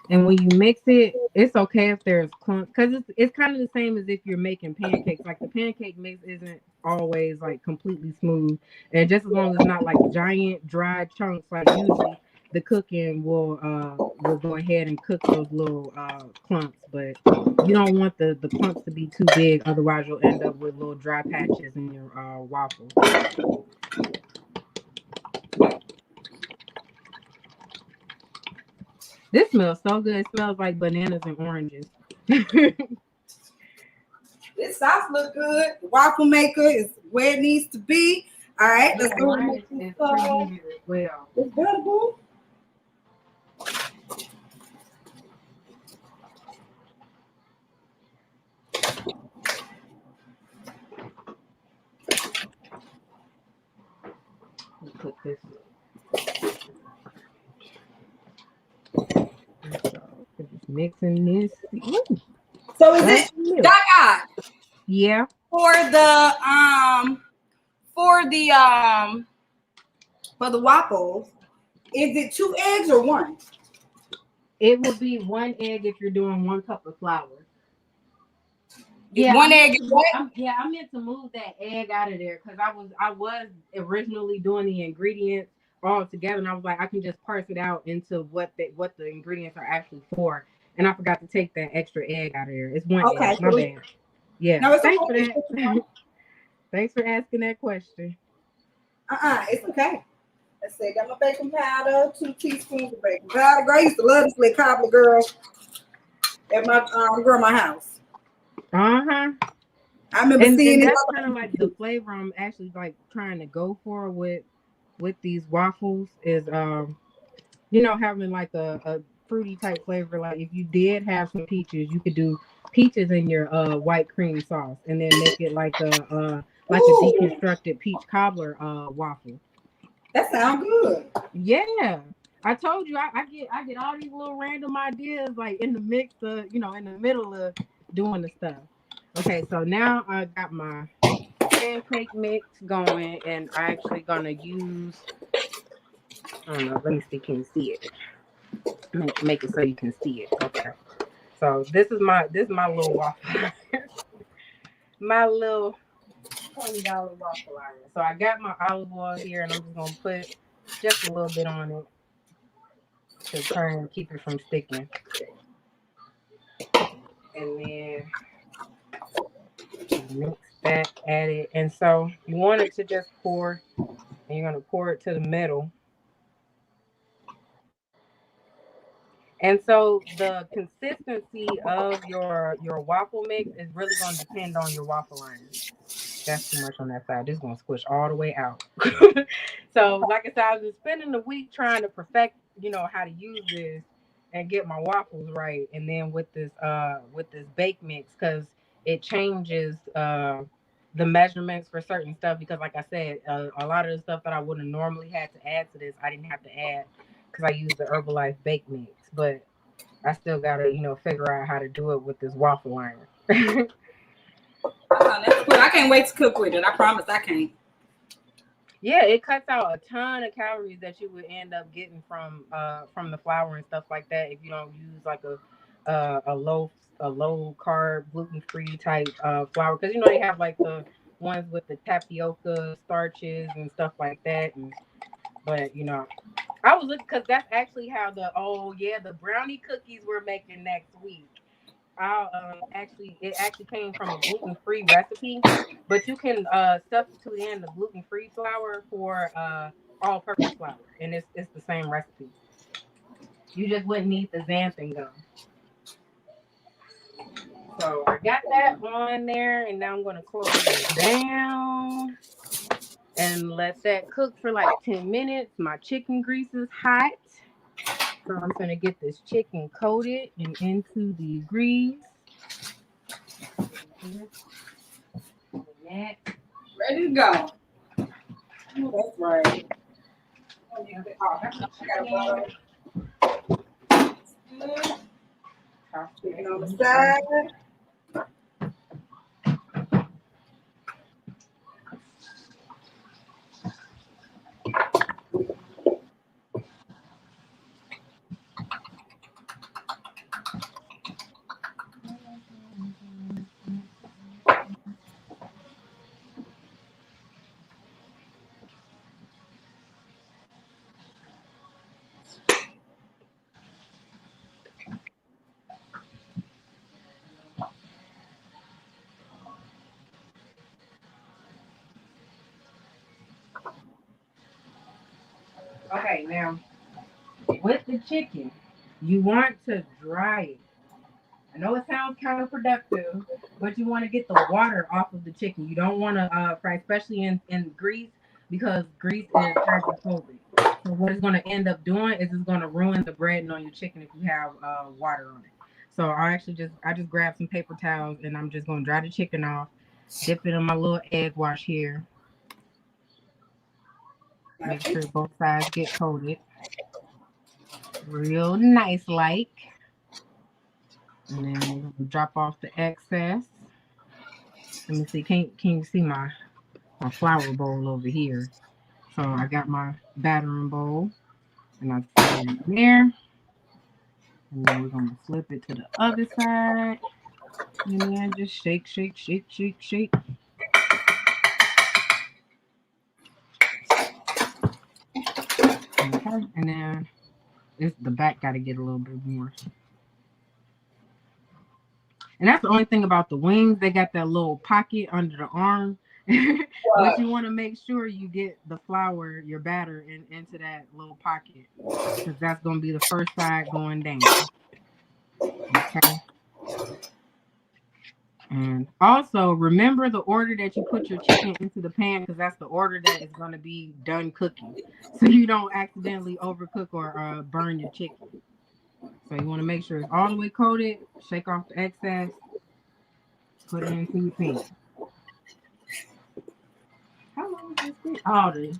And when you mix it, it's okay if there's clumps, because it's kind of the same as if you're making pancakes. Like the pancake mix isn't always like completely smooth, and just as long as it's not like giant dry chunks, like usually the cooking will go ahead and cook those little clumps. But you don't want the clumps to be too big, otherwise you'll end up with little dry patches in your waffles. This smells so good. It smells like bananas and oranges. This sauce look good. The waffle maker is where it needs to be. All right, let's go. It's preheated as well. It's better, boo. Put this. Mixing this. Ooh. So is it Doc? Yeah. For the waffles, is it 2 eggs or 1? It will be 1 egg if you're doing 1 cup of flour. Yeah, 1 egg. I meant to move that egg out of there because I was originally doing the ingredients all together, and I was like, I can just parse it out into what the ingredients are actually for, and I forgot to take that extra egg out of there. It's 1 egg. My bad. Yeah. No, thanks for that. Thanks for asking that question. It's okay. Let's see. Got my baking powder, 2 teaspoons of baking powder. Girl, I used to love this little cobbler, girl, at my grandma's house. I remember seeing it. That's kind of like the flavor I'm actually like trying to go for with these waffles is having like a fruity type flavor. Like if you did have some peaches, you could do peaches in your white cream sauce and then make it like a deconstructed peach cobbler waffle. That sounds good. Yeah. I told you I get all these little random ideas like in the mix of, in the middle of doing the stuff. Okay, so now I got my pancake mix going, and I'm actually gonna use. I don't know. Let me see. Can you see it? Make it so you can see it. Okay. So this is my little waffle. My little $20 waffle iron. So I got my olive oil here, and I'm just gonna put just a little bit on it to try and keep it from sticking. And then mix that, add it. And so you want it to just pour, and you're gonna pour it to the middle. And so the consistency of your waffle mix is really gonna depend on your waffle iron. That's too much on that side. This is gonna squish all the way out. So, like I said, I was spending the week trying to perfect, how to use this and get my waffles right. And then with this bake mix, because it changes the measurements for certain stuff. Because, like I said, a lot of the stuff that I would have normally had to add to this, I didn't have to add because I used the Herbalife bake mix. But I still gotta, figure out how to do it with this waffle iron. That's cool. I can't wait to cook with it. I promise I can't. Yeah, it cuts out a ton of calories that you would end up getting from the flour and stuff like that if you don't use like a low carb, gluten free type flour, because they have like the ones with the tapioca starches and stuff like that. But I was looking because that's actually how the brownie cookies we're making next week. It actually came from a gluten-free recipe, but you can substitute in the gluten-free flour for all-purpose flour, and it's the same recipe. You just wouldn't need the xanthan gum. So I got that on there, and now I'm gonna close it down and let that cook for like 10 minutes. My chicken grease is hot, so I'm gonna get this chicken coated and into the grease. Ready to go. Oh, that's right. Chicken on the side. Okay, now with the chicken, you want to dry it. I know it sounds counterproductive, but you want to get the water off of the chicken. You don't want to fry, especially in grease, because grease is hydrophobic. So what it's going to end up doing is it's going to ruin the breading on your chicken if you have water on it. So I just grabbed some paper towels, and I'm just going to dry the chicken off, dip it in my little egg wash here. Make sure both sides get coated. Real nice like. And then we're gonna drop off the excess. Let me see. Can you see my flour bowl over here? So I got my battering bowl, and I throw it in there. And then we're gonna flip it to the other side. And then just shake, shake, shake, shake, shake. Okay, and then the back got to get a little bit more. And that's the only thing about the wings. They got that little pocket under the arm. But you want to make sure you get the flour, your batter, into that little pocket, because that's going to be the first side going down. Okay. And also remember the order that you put your chicken into the pan, because that's the order that is going to be done cooking, so you don't accidentally overcook or burn your chicken. So you want to make sure it's all the way coated. Shake off the excess. Put it into your pan. How long is this? Oh, okay.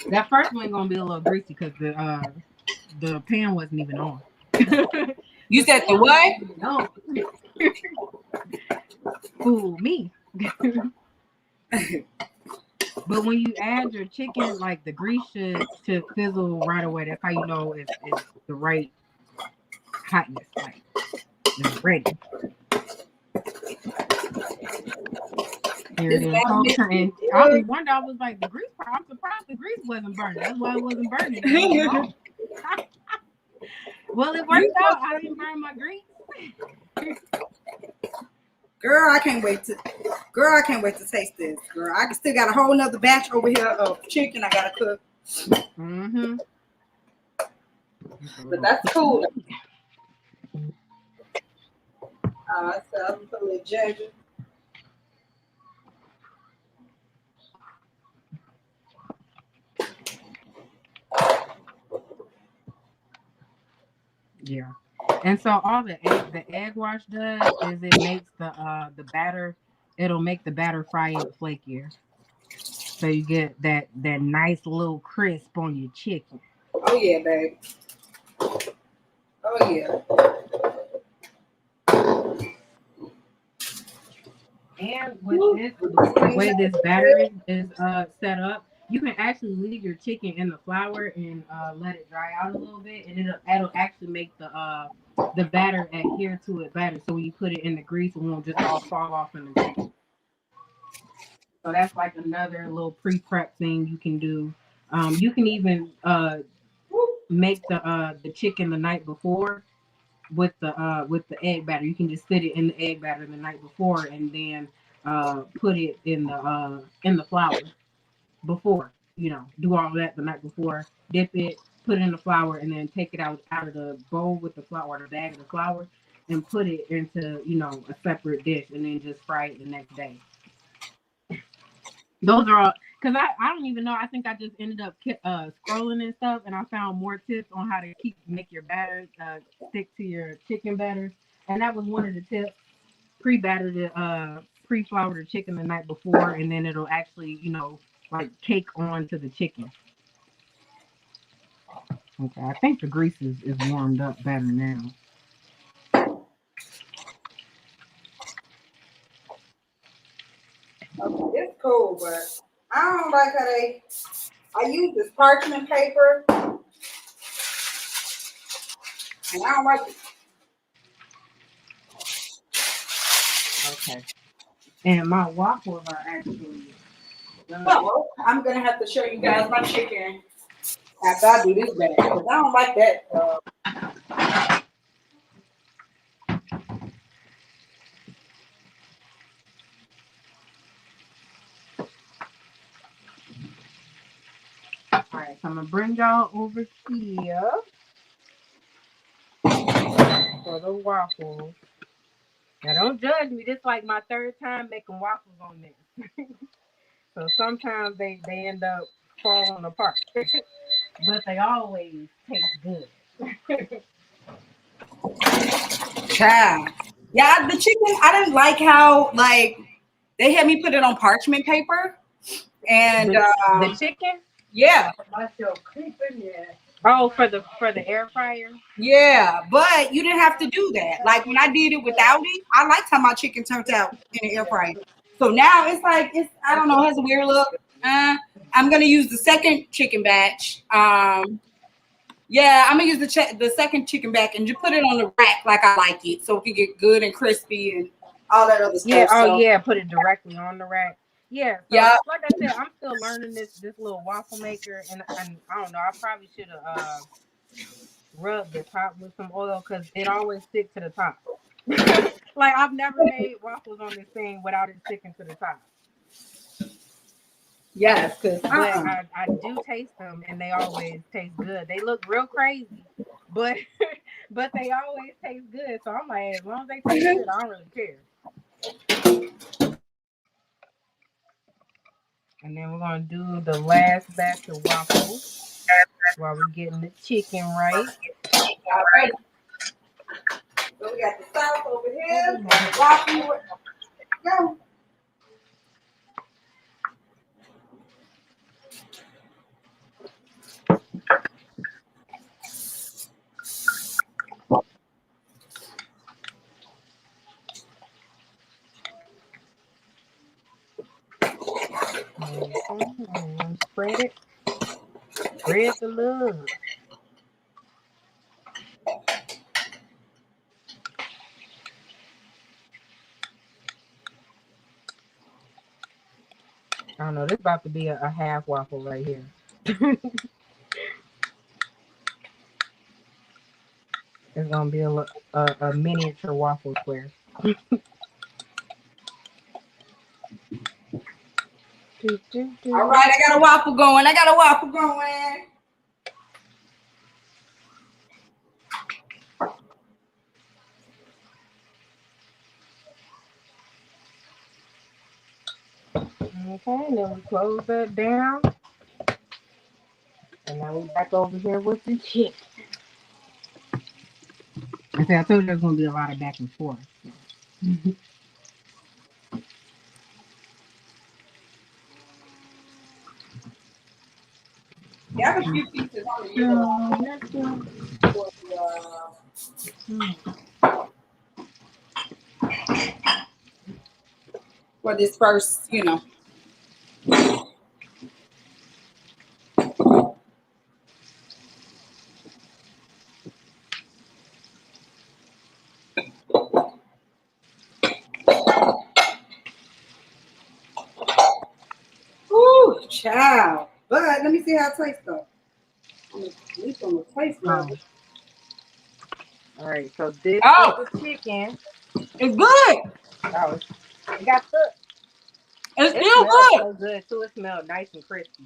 That first one gonna be a little greasy because the pan wasn't even on. You said the what? No. Fool me. But when you add your chicken, like the grease should fizzle right away. That's how you know it's the right hotness. Like it's ready. Here it is. And I was wondering, I was like, the grease part, I'm surprised the grease wasn't burning. That's why it wasn't burning. Well, it worked out. I didn't burn my grease. Girl, I can't wait to taste this. Girl, I still got a whole nother batch over here of chicken I gotta cook. Mm-hmm. But that's cool. So I'm gonna put a little ginger. Yeah. And so all the egg wash does is it makes the batter, it'll make the batter fry up flakier. So you get that nice little crisp on your chicken. Oh yeah, babe. Oh yeah. And with the way this batter is set up, you can actually leave your chicken in the flour and let it dry out a little bit, and it'll actually make the batter adhere to it better. So when you put it in the grease, it won't just all fall off in the grease. So that's like another little pre-prep thing you can do. You can even make the chicken the night before with the egg batter. You can just sit it in the egg batter the night before, and then put it in the flour before. Do all that the night before. Dip it, put it in the flour, and then take it out of the bowl with the flour, or the bag of the flour, and put it into a separate dish, and then just fry it the next day. Those are all, because I don't even know. I think I just ended up scrolling and stuff, and I found more tips on how to make your batter stick to your chicken batter, and that was one of the tips. Pre-batter pre-flour the chicken the night before, and then it'll actually like cake on to the chicken. Okay, I think the grease is warmed up better now. Okay, it's cool, but I don't like how I use this parchment paper, and I don't like it. Okay. And my waffles are actually done. So I'm gonna have to show you guys my chicken after I do this bag, because I don't like that. All right, so I'm gonna bring y'all over here for the waffles. Now don't judge me. This is like my third time making waffles on this. So sometimes they end up falling apart. But they always taste good. Child. Yeah, the chicken, I didn't like how they had me put it on parchment paper. And the chicken? Yeah. Oh, for the air fryer? Yeah, but you didn't have to do that. Like when I did it without it, I liked how my chicken turned out in the air fryer. So now it's I don't know, it has a weird look. I'm gonna use the second chicken batch. Yeah, I'm gonna use the second chicken batch and just put it on the rack like I like it, so it can get good and crispy and all that other stuff. Yeah. Oh yeah, put it directly on the rack. Yeah. So yeah. Like I said, I'm still learning this little waffle maker, and I don't know. I probably should have rubbed the top with some oil because it always sticks to the top. Like I've never made waffles on this thing without it sticking to the top. Yes, but I do taste them, and they always taste good. They look real crazy, but they always taste good. So I'm like, as long as they taste good, I don't really care. And then we're gonna do the last batch of waffles while we're getting the chicken right. All right. So we got the sauce over here. Waffle. Go. Spread the love. I don't know. This about to be a half waffle right here. It's gonna be a miniature waffle square. All right, I got a waffle going. Okay, and then we close that down. And now we back over here with the chicken. I told you there's gonna be a lot of back and forth. You have a few pieces on the for this first, Ooh, child. But let me see how it tastes though. At least on the taste level. All right, so this is the chicken. It's good. Oh, it got cooked. It's still good. So good too. It smelled nice and crispy.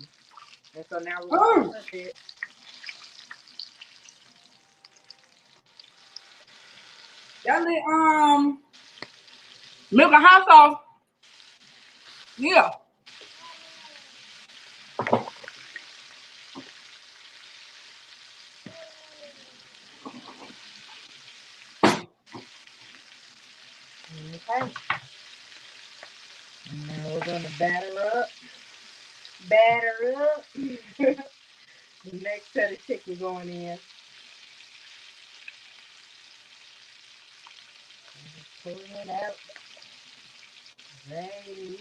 And so now we're gonna flip it. That little milk and hot sauce. Yeah. Okay. And now we're gonna batter up. The next set of chicken going in. Pull it out. Ready.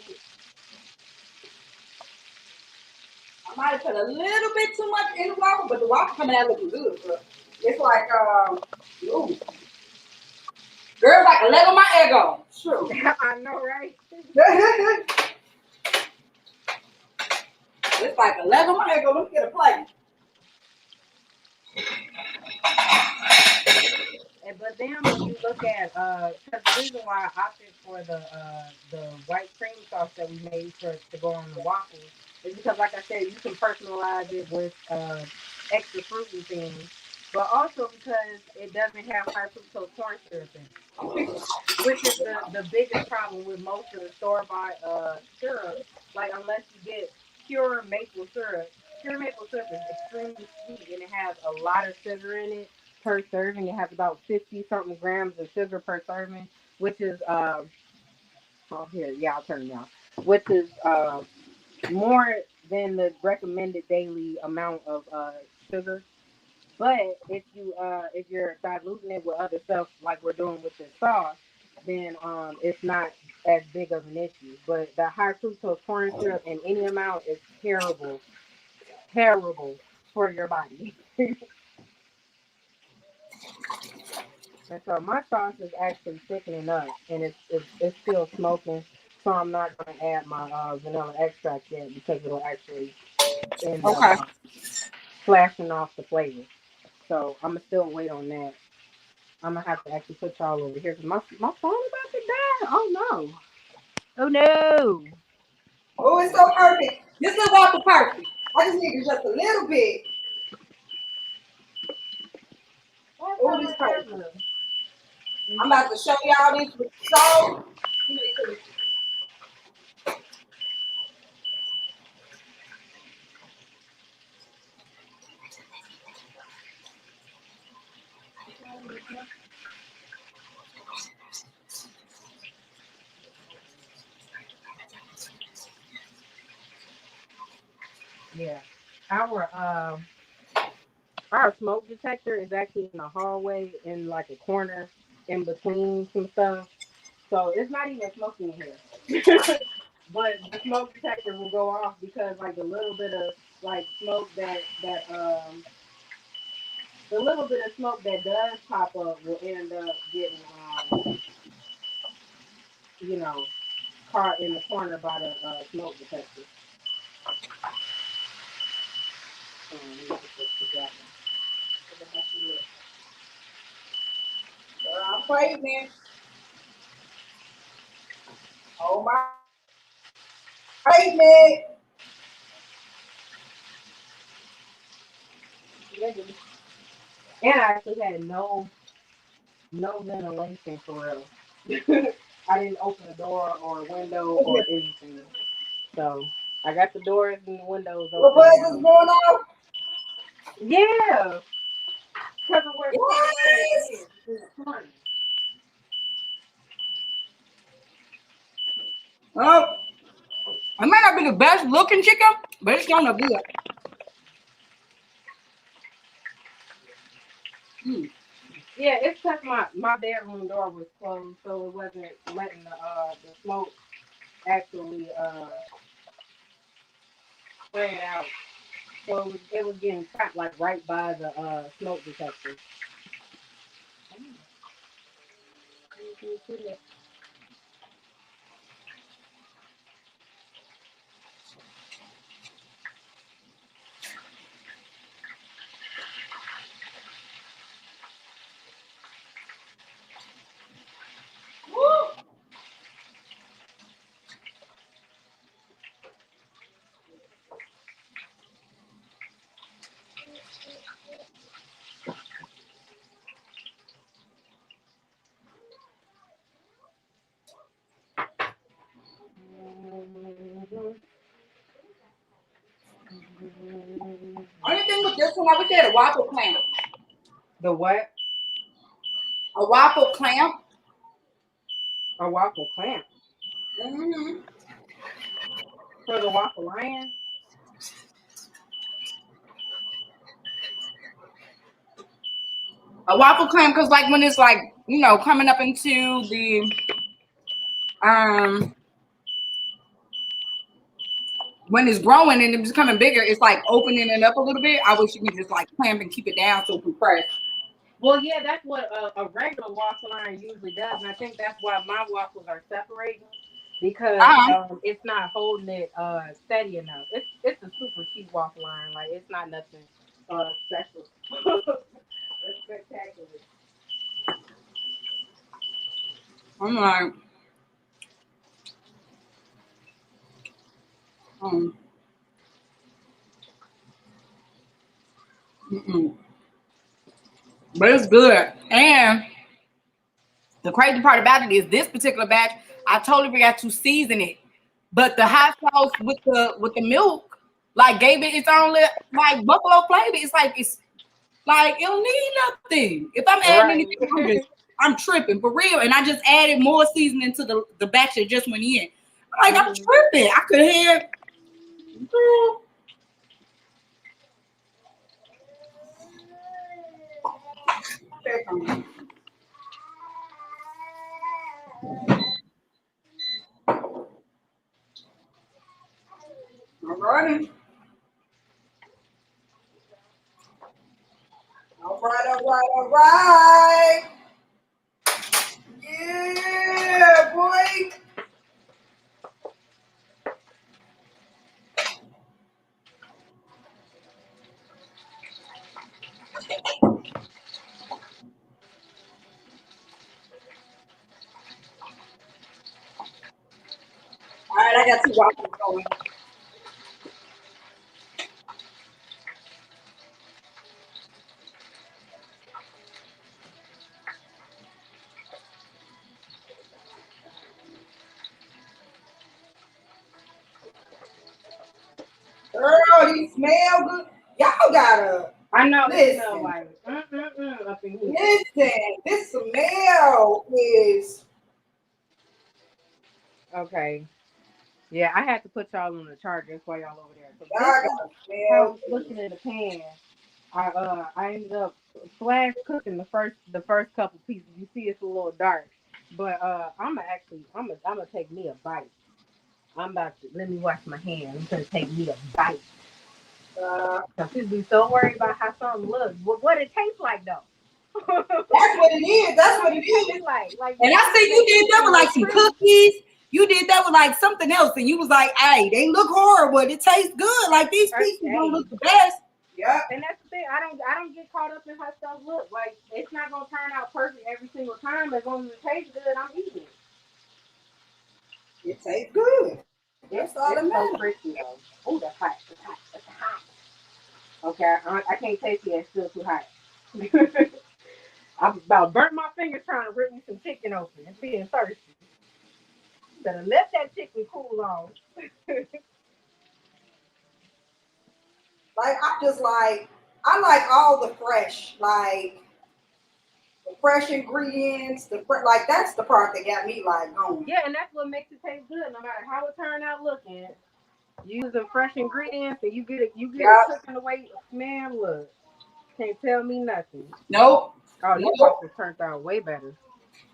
I might have put a little bit too much in the waffle, but the waffle coming out looking good. Bro. It's like, ooh. Girl, like a leg on my ego. True. I know, right? It's like a leg on my ego. Let me get a plate. But then when you look at, because the reason why I opted for the white cream sauce that we made to go on the waffles is because, like I said, you can personalize it with extra fruity things, but also because it doesn't have high fructose corn syrup in it, which is the biggest problem with most of the store-bought syrup. Like, unless you get pure maple syrup is extremely sweet and it has a lot of sugar in it per serving. It has about 50 something grams of sugar per serving, which is I'll turn it down. Which is more than the recommended daily amount of sugar. But if you're diluting it with other stuff like we're doing with this sauce, then it's not as big of an issue. But the high fructose corn syrup in any amount is terrible for your body. And so my sauce is actually thickening up, and it's still smoking. So I'm not going to add my vanilla extract yet because it'll actually end up flashing off the flavor. So I'm gonna still wait on that. I'm gonna have to actually put y'all over here because my phone about to die. Oh no! Oh no! Oh, it's so perfect. This is waffle perfect. I just need just a little bit. Oh, this perfect. I'm about to show y'all this with salt. Yeah, our smoke detector is actually in the hallway in like a corner in between some stuff. So it's not even smoking in here. But the smoke detector will go off because like the little bit of like smoke the little bit of smoke that does pop up will end up getting you know, caught in the corner by the smoke detector. I'm pregnant. Oh my pregnant. And I actually had no ventilation for real. I didn't open a door or a window or anything. So I got the doors and the windows What open buzz is now. going on? Yeah, because of where it Yes. is. In the corner. Oh, it might not be the best looking chicken, but it's gonna be good. Mm. Yeah, it's because my bedroom door was closed, so it wasn't letting the smoke actually spread out. So it was getting trapped like right by the smoke detector. Only thing with this one, I would say a waffle clamp. The what? A waffle clamp. A waffle clamp Mm-hmm. for the waffle iron. A waffle clamp, because like when it's like coming up into the um when it's growing and it's becoming bigger, it's like opening it up a little bit. I wish you could just like clamp and keep it down so it can press. Well, yeah, that's what a regular waffle iron usually does, and I think that's why my waffles are separating because Um, it's not holding it steady enough. It's a super cheap waffle iron, like it's not nothing special. It's spectacular. I'm like, um, mm-mm. But it's good. And the crazy part about it is this particular batch, I totally forgot to season it. But the hot sauce with the milk, like gave it its own little like buffalo flavor. It's like it don't need nothing. If I'm adding Right. anything, I'm tripping for real. And I just added more seasoning to the batch that just went in. I'm like, I'm Mhm. tripping. I could have had. All righty. All right, all right, all right. Yeah, boy. All right, I got two waffles going. Girl, you smell good. Y'all gotta I know it smells listen. like up in here. Listen, this smell is Okay. Yeah, I had to put y'all on the charger while y'all over there. So y'all this gotta I smell was good. looking in the pan. I ended up flash cooking the first couple pieces. You see it's a little dark. But I'm gonna take me a bite. I'm about to let me wash my hands. I'm gonna take me a bite. She'd be so worried about how something looks. What it tastes like though. That's what it is. That's what it is. Like and I see you did that with like some cookies. You did that with like something else, and you was like, "Hey, they look horrible. It tastes good. Like these pieces don't look the best." Yeah. And that's the thing. I don't get caught up in how stuff looks. Like it's not gonna turn out perfect every single time. As long as it tastes good, I'm eating it. It tastes good. That's all that matters. So crispy though. Oh, that's hot. That's hot. Okay, I can't taste it. It's still too hot. I'm about burnt my fingers trying to rip me some chicken open and being thirsty. Better let that chicken cool off. Like I like all the fresh, like the fresh ingredients. Like that's the part that got me like going. Yeah, and that's what makes it taste good. No matter how it turn out looking, using fresh ingredients and you get it cooking the way. Man, look, can't tell me nothing. Nope. Oh, these waffles turned out way better.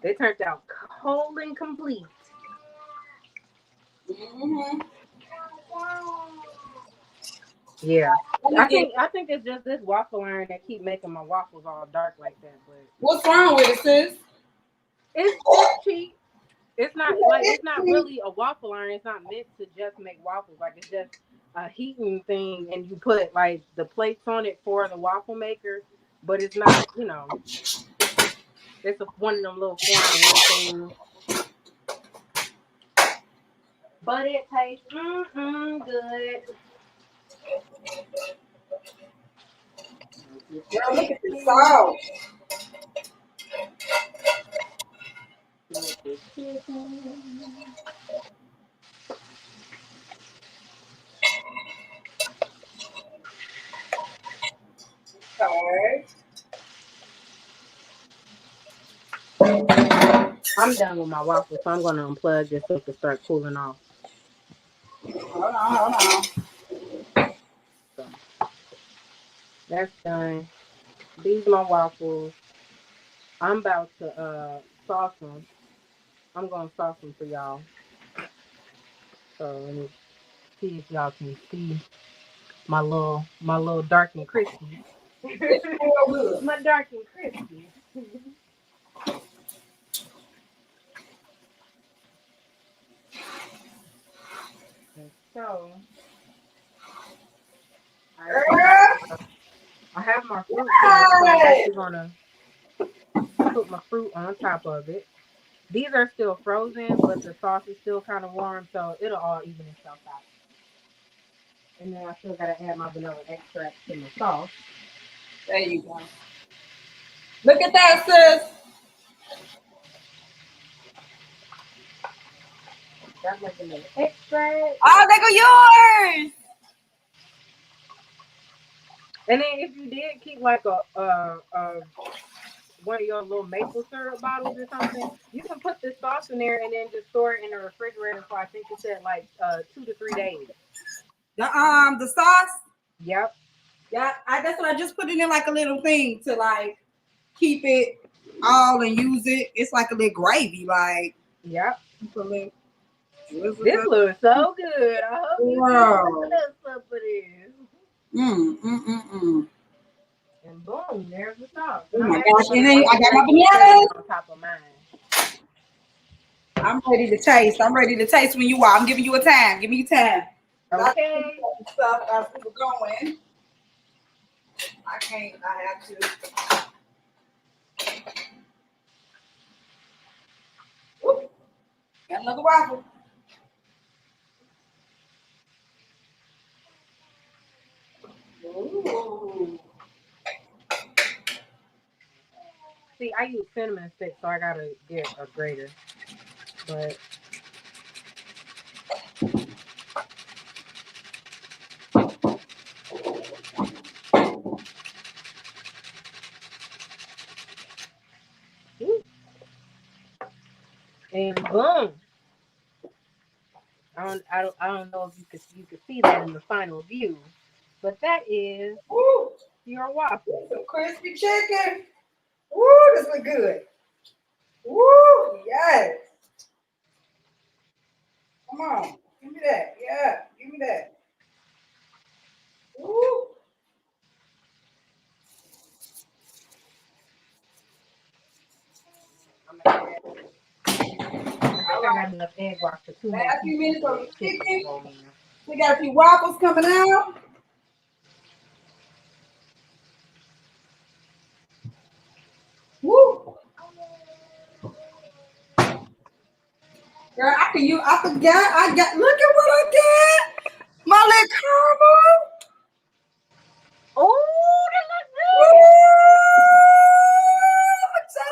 They turned out cold and complete. Mm-hmm. Yeah, I think it's just this waffle iron that keep making my waffles all dark like that. But what's wrong with it, sis? It's cheap. It's not really a waffle iron. It's not meant to just make waffles. Like it's just a heating thing, and you put like the plates on it for the waffle maker. But it's not, it's one of them little foreign things. But it tastes good. Girl, look at the sauce. Okay. I'm done with my waffles, so I'm going to unplug this so it can start cooling off. Hold on. So, that's done. These are my waffles. I'm about to sauce them. I'm going to sauce them for y'all. So let me see if y'all can see my little dark and crispy. My dark and crispy. So I have my fruit here, so I'm actually gonna put my fruit on top of it. These are still frozen, but the sauce is still kind of warm, so it'll all even itself out. And then I still gotta add my vanilla extract to my sauce. There you go. Look at that, sis. That's my vanilla extract. Oh, they go yours. And then if you did keep like a one of your little maple syrup bottles or something, you can put this sauce in there and then just store it in the refrigerator for I think it said like 2 to 3 days. The sauce. Yep. Yeah, that's what I just put it in like a little thing to like keep it all and use it. It's like a little gravy, like. Yep. This looks so good. I hope you can up for this. And boom, there's the sauce. Oh my gosh! And then I got my bananas on top of mine. I'm ready to taste. I'm ready to taste when you are. I'm giving you a time. Give me time. Okay. Stuff as we were going. I can't. I have to. Whoop. Got another waffle. Ooh. See, I use cinnamon sticks, so I gotta get a grater. But and boom. I don't know if you could see that in the final view, but that is your waffle. Some crispy chicken. Woo, this look good. Woo, yes. Come on, give me that. Yeah, give me that. Ooh. I got enough egg wash for 2 more Last few minutes on the chicken. chicken. We got a few waffles coming out. Woo! Girl, I forgot. I got. Look at what I got. My little caramel. Oh, that looks Woo! good. It's so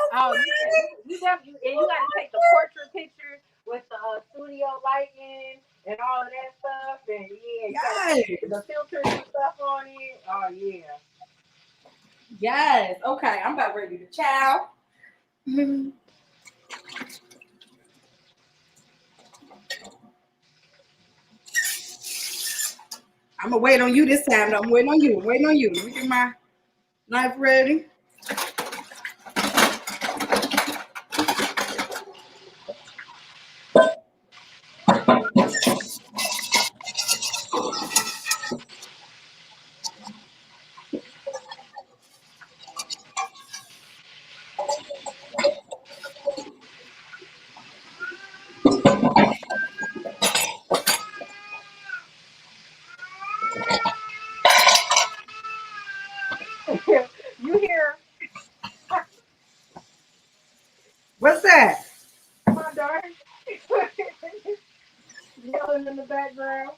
You definitely, and you got to take the portrait picture with the studio lighting and all of that stuff. And yeah, you got to put the filters and stuff on it. Oh yeah. Yes. Okay, I'm about ready to chow. Mm-hmm. I'm gonna wait on you this time. I'm waiting on you. I'm waiting on you. Let me get my knife ready. You hear What's that? my daughter yelling in the background?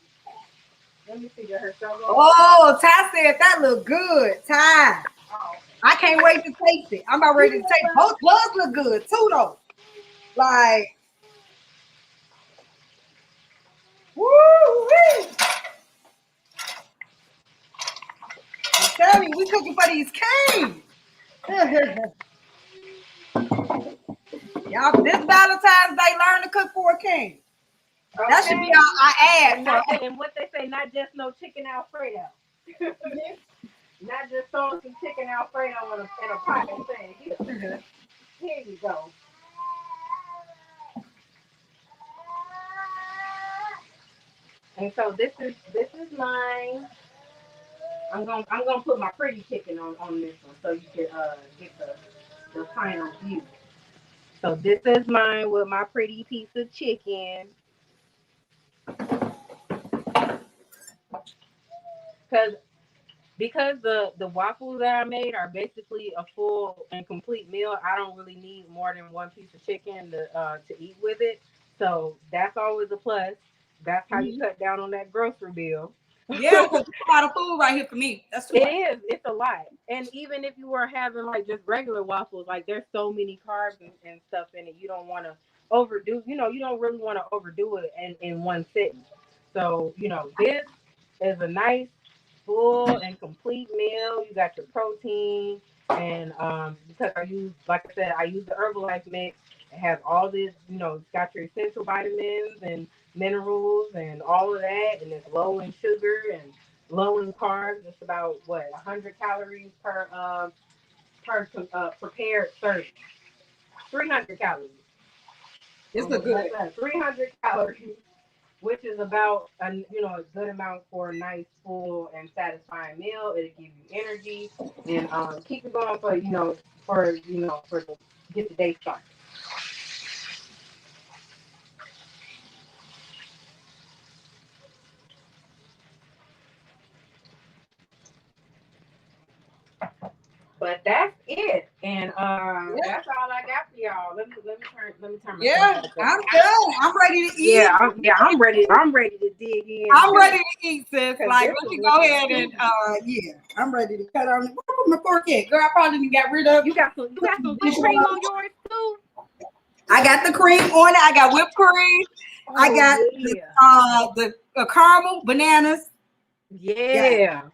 Let me see her stuff on. Oh, Ty said that look good. Ty. Oh. I can't wait to taste it. I'm about ready to taste. Both does look good too, though. Like, woo! I'm telling you, we cooking for these kings. Y'all, this Valentine's Day, learn to cook for a king. Okay. That should be our ad. And what they say, not just no chicken Alfredo. Not just throwing some chicken Alfredo in a pot and saying, here you go. And so this is mine. I'm gonna put my pretty chicken on this one so you can get the final view. So this is mine with my pretty piece of chicken. Because the waffles that I made are basically a full and complete meal, I don't really need more than one piece of chicken to eat with it. So that's always a plus. That's how you cut down on that grocery bill. Yeah, because it's a lot of food right here for me. That's too much. It is. It's a lot. And even if you were having like just regular waffles, like there's so many carbs and stuff in it, you don't want to overdo. You don't really want to overdo it in one sitting. So this is a nice full and complete meal. You got your protein, and because like I said, I use the Herbalife mix. It has all this, it's got your essential vitamins and minerals and all of that, and it's low in sugar and low in carbs. It's about 100 calories per prepared serving. 300 calories. It's a good. 300 calories, which is about a good amount for a nice, full, and satisfying meal. It'll give you energy and keep it going for get the day started. But that's it, and that's all I got for y'all. Let me turn. Yeah, I'm done. I'm ready to eat. I'm ready to dig in. I'm ready to eat, sis. Like, let me go ahead and I'm ready to cut on. Where put my fork at? Girl, I probably didn't got rid of. You got some whipped cream on yours too. I got the cream on it. I got whipped cream. I got the caramel bananas. Yeah.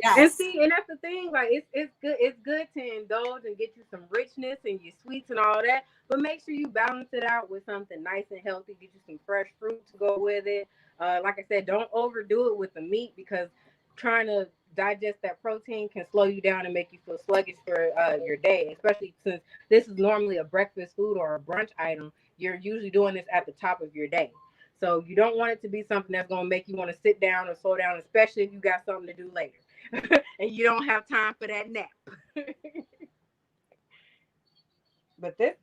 Yes. And see, and that's the thing, like it's good to indulge and get you some richness and your sweets and all that, but make sure you balance it out with something nice and healthy. Get you some fresh fruit to go with it. Like I said, don't overdo it with the meat because trying to digest that protein can slow you down and make you feel sluggish for your day, especially since this is normally a breakfast food or a brunch item. You're usually doing this at the top of your day. So you don't want it to be something that's going to make you want to sit down or slow down, especially if you got something to do later. and you don't have time for that nap. But this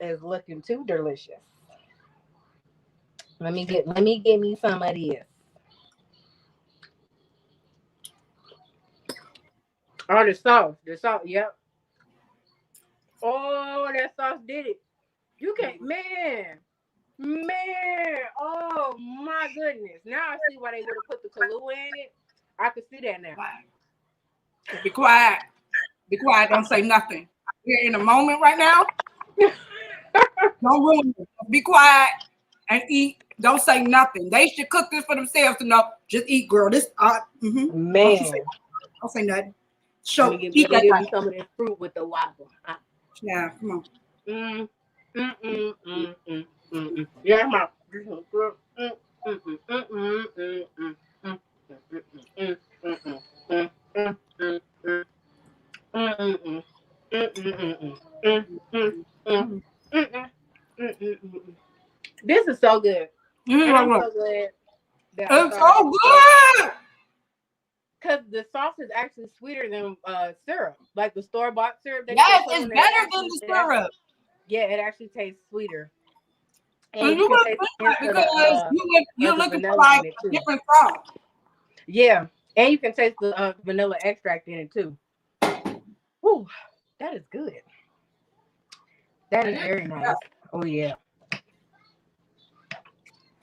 is looking too delicious. Let me get me some of this. Oh, the sauce, yep. Oh, that sauce did it. You can't, man. Oh my goodness! Now I see why they would have put the Kahlua in it. I could see that now. Be quiet. Be quiet. Don't say nothing. We're in a moment right now. Don't ruin it. Be quiet and eat. Don't say nothing. They should cook this for themselves to know. Just eat, girl. This man. Don't say nothing. Show eat that. Give me some of this fruit with the waffle. Yeah, come on. Yeah, come on. This is so good. I'm so glad that it's so good. Because the sauce is actually sweeter than syrup, like the store-bought syrup. Yes, it's better than the syrup. Yeah, it actually tastes sweeter. And you would think that because you're looking for like a different sauce. Yeah, and you can taste the vanilla extract in it too. Whew, that is good. That is very nice. Oh yeah.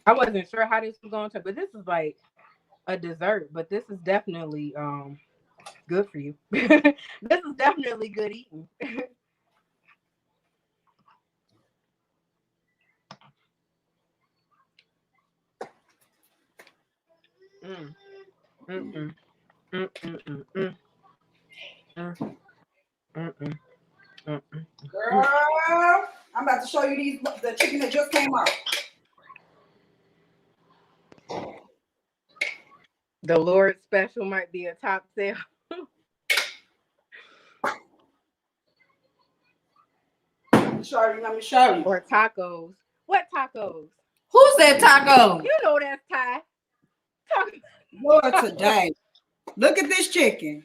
I wasn't sure how this was going to, but this is like a dessert. But this is definitely good for you. This is definitely good eating. Girl, I'm about to show you the chicken that just came out. The Lord special might be a top sale. Let me show you. Or tacos. What tacos? Who said taco? You know that's Thai. Lord, today. Look at this chicken.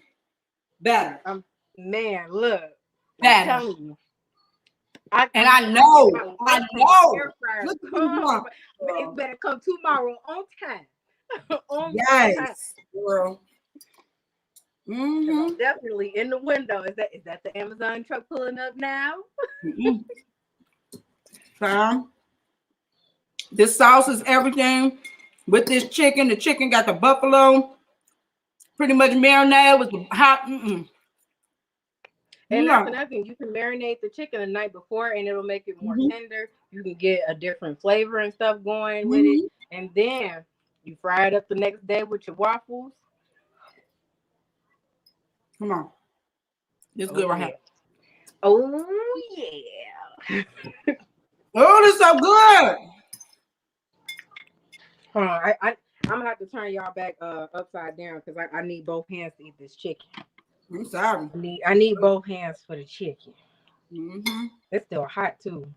Better. Man, look. Better. I'm telling you. I know. Look at it better come tomorrow on time. Yes, girl. I'm definitely in the window. Is that the Amazon truck pulling up now? This sauce is everything with this chicken. The chicken got the buffalo, pretty much marinated with the hot. And that's another thing. You can marinate the chicken the night before, and it'll make it more tender. You can get a different flavor and stuff going with it, and then you fry it up the next day with your waffles. Come on, this is good right here. Oh yeah. Oh, this is so good. Hold on, I'm gonna have to turn y'all back upside down because I need both hands to eat this chicken. I'm sorry. I need both hands for the chicken. It's still hot too.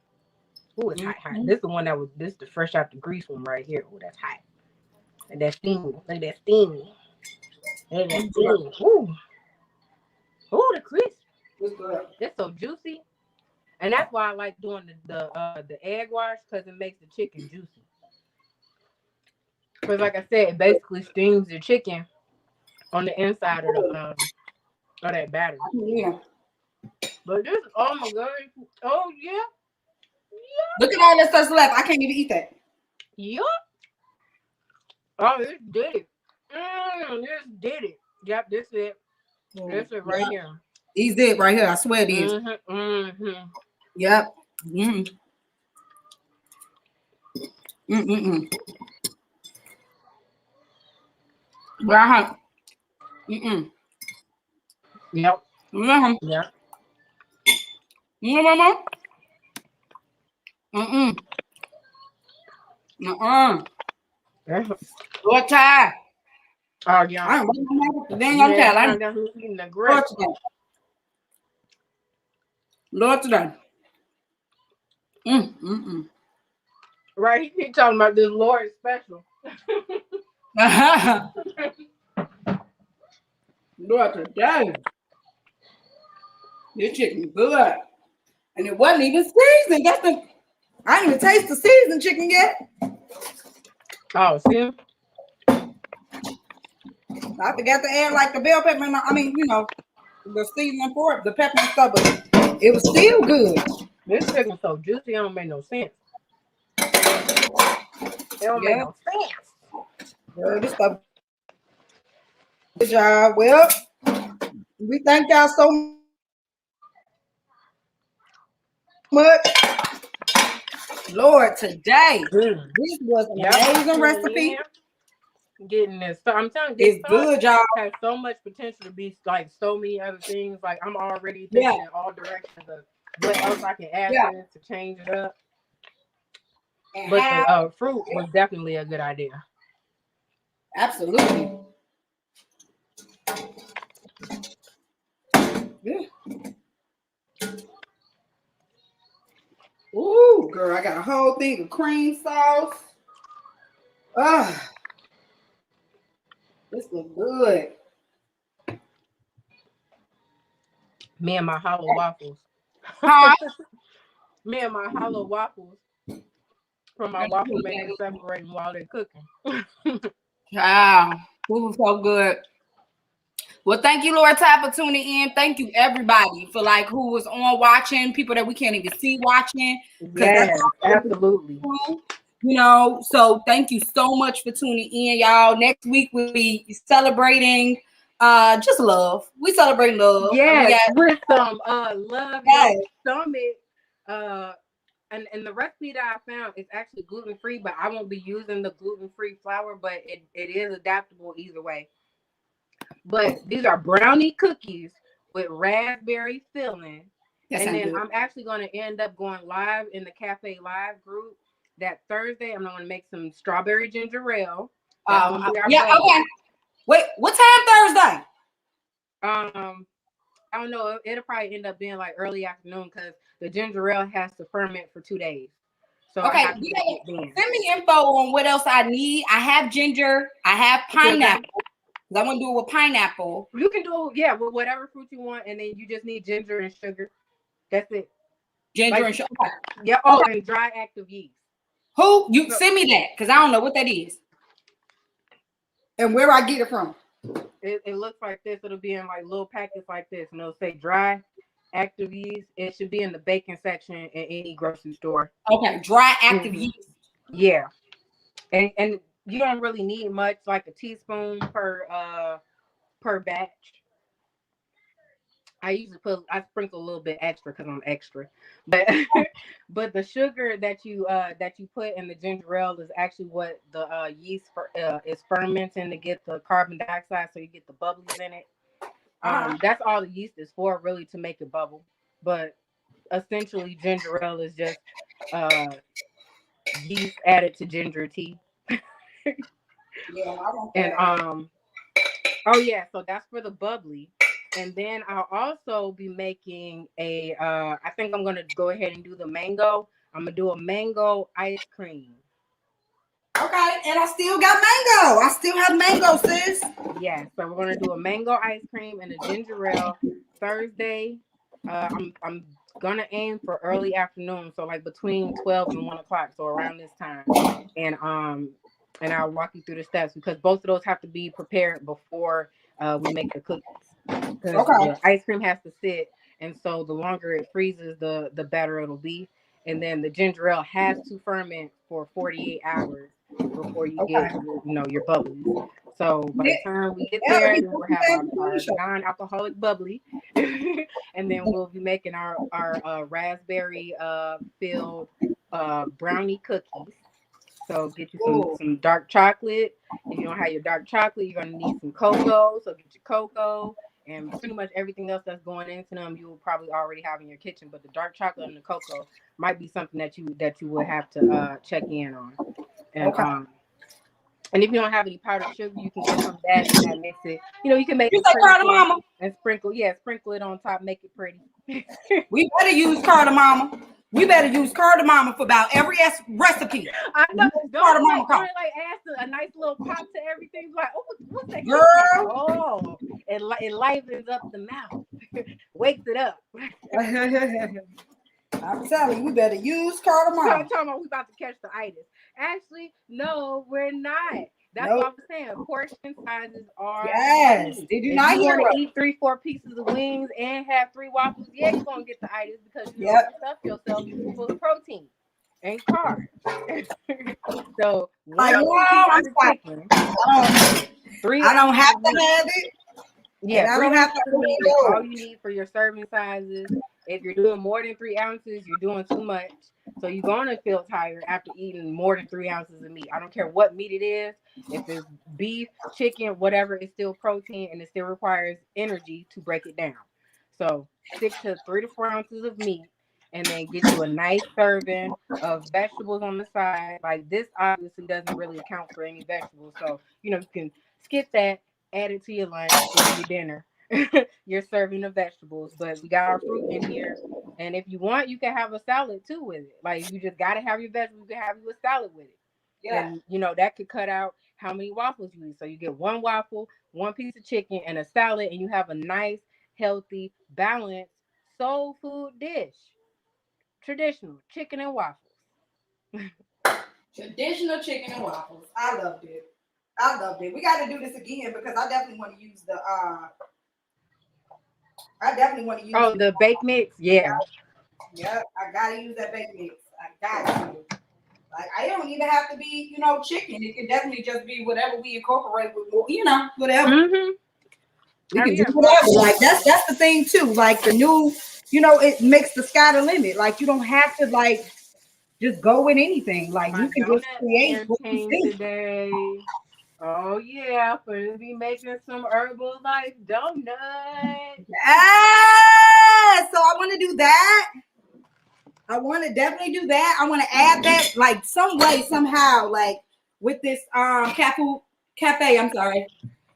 Oh, it's hot. This is the one this is the fresh out the grease one right here. Oh, that's hot. And that's steamy. Look at that steamy. And that's steamy. Ooh. Oh, the crisp. It's so juicy. And that's why I like doing the egg wash, because it makes the chicken juicy. Because like I said, it basically steams the chicken on the inside of that batter. Yeah. But this, oh my god. Oh yeah. Look at all that stuff left. I can't even eat that. Yup. Oh, this did it. This did it. Yep, this is it. This is right here. He's it right here. I swear it is. Yep. Right. Yep. Yeah. What time? Oh yeah. I'm eating the great. Lord today. Right, he talking about this Lord special. Lord, today, this chicken good. And it wasn't even seasoned. I didn't even taste the seasoned chicken yet. Oh, see? I forgot to add like the bell pepper. The seasoning for it, the pepper and stuff, but it was still good. This chicken's so juicy, it don't make no sense. It don't make no sense. Girl, this stuff. Good job. Well, we thank y'all so much. Lord, today, this was an amazing recipe. Getting this, I'm telling you, it's good, y'all. Has so much potential to be like so many other things. Like I'm already thinking in all directions of what else I can add to it to change it up. But the fruit was definitely a good idea. Absolutely. Yeah. Ooh, girl, I got a whole thing of cream sauce. This looks good. Me and my hollow waffles. Me and my hollow waffles from my waffle maker separating while they're cooking. Wow, this was so good. Well, thank you, Lord Ty, for tuning in. Thank you, everybody, for who was on watching, people that we can't even see watching. Yeah, absolutely. So thank you so much for tuning in, y'all. Next week we'll be celebrating just love. We celebrate love. Yeah, with some love stomach. And the recipe that I found is actually gluten-free, but I won't be using the gluten-free flour, but it is adaptable either way. But these are brownie cookies with raspberry filling. And then I'm actually going to end up going live in the Cafe Live group that Thursday. I'm going to make some strawberry ginger ale. Okay. Wait, what time Thursday? I don't know. It'll probably end up being like early afternoon because the ginger ale has to ferment for 2 days. So okay, send me info on what else I need. I have ginger. I have pineapple. I want to do it with pineapple. You can do with whatever fruit you want, and then you just need ginger and sugar. That's it. Ginger and sugar. Yeah. Oh, and dry active yeast. Who you send me that? Because I don't know what that is. And where I get it from. It looks like this. It'll be in little packets like this, and it'll say dry active yeast. It should be in the baking section in any grocery store. Okay, dry active yeast. Yeah, and you don't really need much, like a teaspoon per batch. I sprinkle a little bit extra because I'm extra, but but the sugar that you put in the ginger ale is actually what the yeast is fermenting to get the carbon dioxide, so you get the bubbles in it. That's all the yeast is for, really, to make it bubble. But essentially, ginger ale is just yeast added to ginger tea. So that's for the bubbly. And then I'll also be making I think I'm going to go ahead and do the mango. I'm going to do a mango ice cream. Okay, and I still got mango. I still have mango, sis. Yeah, so we're going to do a mango ice cream and a ginger ale Thursday. I'm going to aim for early afternoon, so between 12 and 1 o'clock, so around this time. And I'll walk you through the steps because both of those have to be prepared before we make the cookies. The ice cream has to sit, and so the longer it freezes, the better it'll be. And then the ginger ale has to ferment for 48 hours before you get your bubbles. So by the time we get there, then we'll have our non-alcoholic bubbly, and then we'll be making our raspberry filled brownie cookies. So get you some dark chocolate. If you don't have your dark chocolate, you're gonna need some cocoa. So get your cocoa and pretty much everything else that's going into them, you will probably already have in your kitchen. But the dark chocolate and the cocoa might be something that you would have to check in on. And if you don't have any powdered sugar, you can get some of that, and that makes it. You can make it cardamom and sprinkle it on top, make it pretty. We better use cardamom. We better use cardamom for about every recipe. I know. Don't like add a nice little pop to everything. Like, oh, what's that? Girl. Oh, it livens up the mouth, wakes it up. I'm telling you, we better use cardamom. I'm talking about we about to catch the itis. Actually, no, we're not. That's what I'm saying. Portion sizes are. Yes. Did you not hear? You want to eat 3-4 pieces of wings and have 3 waffles? Yeah, you're gonna get the itis because you don't stuff yourself full of protein and carbs. So I don't have to have it. Yeah, I don't have to meat is all you need for your serving sizes. If you're doing more than 3 ounces, you're doing too much. So you're going to feel tired after eating more than 3 ounces of meat. I don't care what meat it is. If it's beef, chicken, whatever, it's still protein and it still requires energy to break it down. So stick to 3 to 4 ounces of meat and then get you a nice serving of vegetables on the side. Like this obviously doesn't really account for any vegetables. So, you can skip that, add it to your lunch or your dinner. You're serving the vegetables, but we got our fruit in here. And if you want, you can have a salad too with it. Like you just got to have your vegetables. You can have you a salad with it. Yeah. And that could cut out how many waffles you eat. So you get 1 waffle, 1 piece of chicken, and a salad, and you have a nice, healthy, balanced soul food dish. Traditional chicken and waffles. Traditional chicken and waffles. I loved it. We got to do this again because I definitely want to use the. The baked mix. Yeah. Yeah, I gotta use that baked mix. I got to. Like I don't even have to be, chicken. It can definitely just be whatever we incorporate with, whatever. Mm-hmm. We can do whatever. Like that's the thing too. Like the new, it makes the sky the limit. Like you don't have to just go with anything. Like you can just create what you see. Today. Oh yeah, for to be making some Herbalife donuts. Yeah, so I want to do that. I want to definitely do that. I want to add that some way, somehow, with this cafe. I'm sorry,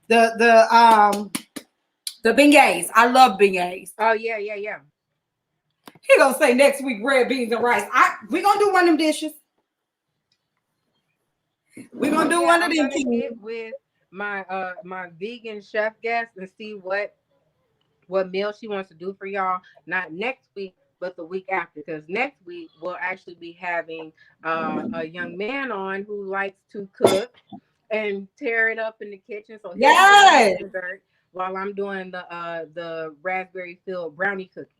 the beignets. I love beignets. Oh yeah. He gonna say next week red beans and rice. We gonna do one of them dishes. We're gonna do one of them. Get with my my vegan chef guest and see what meal she wants to do for y'all. Not next week, but the week after. Because next week we'll actually be having a young man on who likes to cook and tear it up in the kitchen. So he'll do dessert while I'm doing the raspberry filled brownie cookies.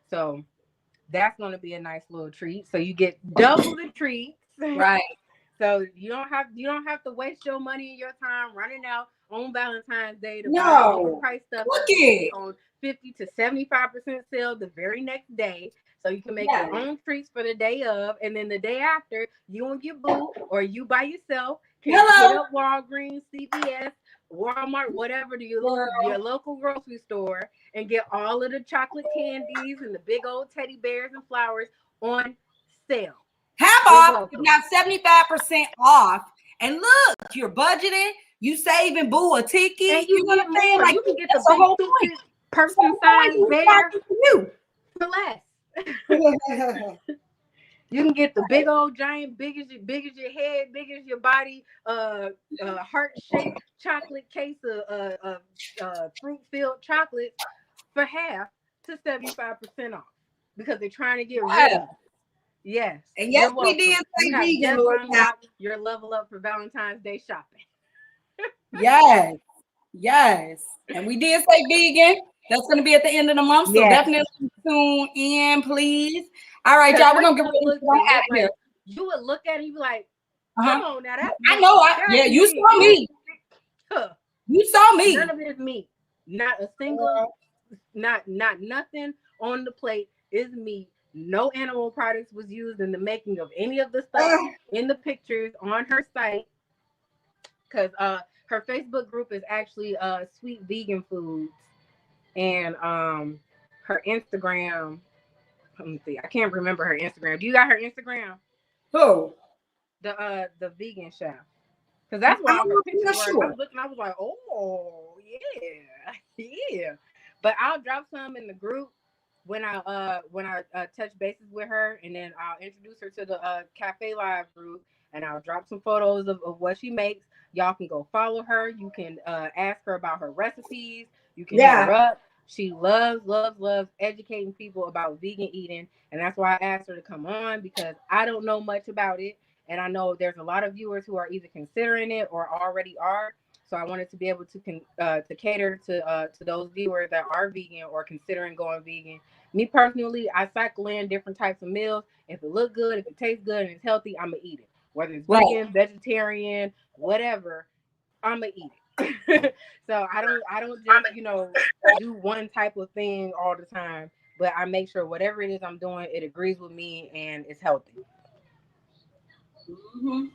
So that's gonna be a nice little treat. So you get double the treats. Right. So you don't have to waste your money and your time running out on Valentine's Day to buy price stuff on 50 to 75% sale the very next day. So you can make your own treats for the day of, and then the day after, you and your boo or you by yourself can hit up Walgreens, CVS, Walmart, whatever, your local grocery store, and get all of the chocolate candies and the big old teddy bears and flowers on sale. Half off, now 75% off. And look, you're budgeting, you saving boo a ticket. And you get more. You can get the whole point. Person size bear for less. You can get the big old giant, big as your head, big as your body, heart-shaped chocolate case of fruit-filled chocolate for half to 75% off because they're trying to get rid of it. Yes. And yes, we did say vegan. Your level up for Valentine's Day shopping. Yes. And we did say vegan. That's going to be at the end of the month. So definitely tune in, please. All right, y'all. We're going to get ready to here. You would look at it and be like, come on now. I know. You saw me. You saw me. None of it is meat. Not a single, not nothing on the plate is meat. No animal products was used in the making of any of the stuff in the pictures on her site. Because her Facebook group is actually Sweet Vegan Foods. And her Instagram, let me see. I can't remember her Instagram. Do you got her Instagram? Who? The vegan chef. Because that's why her pictures were. I was looking, I was like, oh, yeah. But I'll drop some in the group. when I touch bases with her, and then I'll introduce her to the Cafe Live group, and I'll drop some photos of what she makes. Y'all can go follow her. You can ask her about her recipes. You can hit her up. She loves educating people about vegan eating, and that's why I asked her to come on, because I don't know much about it, and I know there's a lot of viewers who are either considering it or already are. So I wanted to be able to cater to those viewers that are vegan or considering going vegan. Me personally, I cycle in different types of meals. If it look good, if it tastes good, and it's healthy, I'm gonna eat it. Whether it's vegan, vegetarian, whatever, I'm gonna eat it. So I don't just do one type of thing all the time, but I make sure whatever it is I'm doing, it agrees with me and it's healthy. Mm-hmm.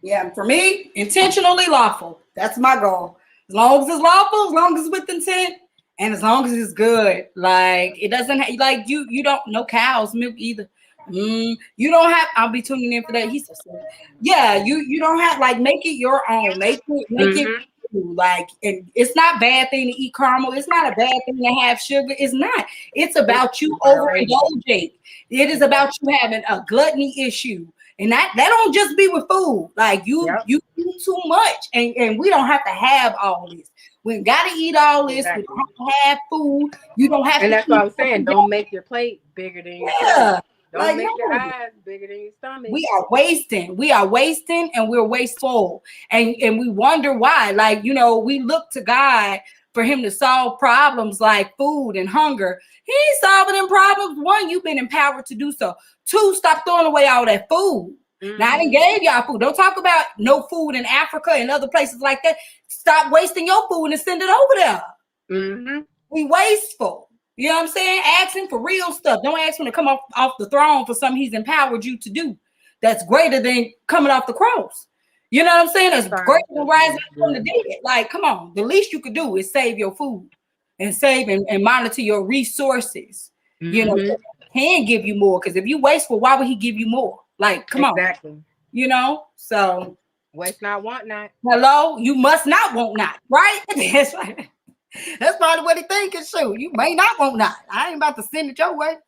Yeah, for me, intentionally lawful. That's my goal. As long as it's lawful, as long as it's with intent, and as long as it's good. Like it doesn't like you don't no cows milk either. You don't have. I'll be tuning in for that. He's so silly. Yeah, you don't have like make it your own. Make it like, and it's not a bad thing to eat caramel. It's not a bad thing to have sugar. It's not. It's about you overindulging. It is about you having a gluttony issue. And that don't just be with food. Like you eat too much, and we don't have to have all this. We gotta eat all this. We don't have to have food. You don't have. And that's what I was saying. Don't make your plate bigger than your stomach. Don't make your eyes bigger than your stomach. We are wasting, and we're wasteful, and we wonder why. Like we look to God for Him to solve problems like food and hunger. He ain't solving them problems. One, you've been empowered to do so. Two, stop throwing away all that food. Now I done gave y'all food. Don't talk about no food in Africa and other places like that. Stop wasting your food and send it over there. We wasteful. You know what I'm saying? Asking for real stuff. Don't ask him to come off the throne for something he's empowered you to do. That's greater than coming off the cross. You know what I'm saying? That's greater than rising from the dead. Like, come on. The least you could do is save your food and save and monitor your resources. Can give you more, because if you wasteful, why would He give you more? Like, come on. So waste not, want not. Hello, you must not want not, right? That's right. That's probably what He thinking. Shoot, you may not want not. I ain't about to send it your way.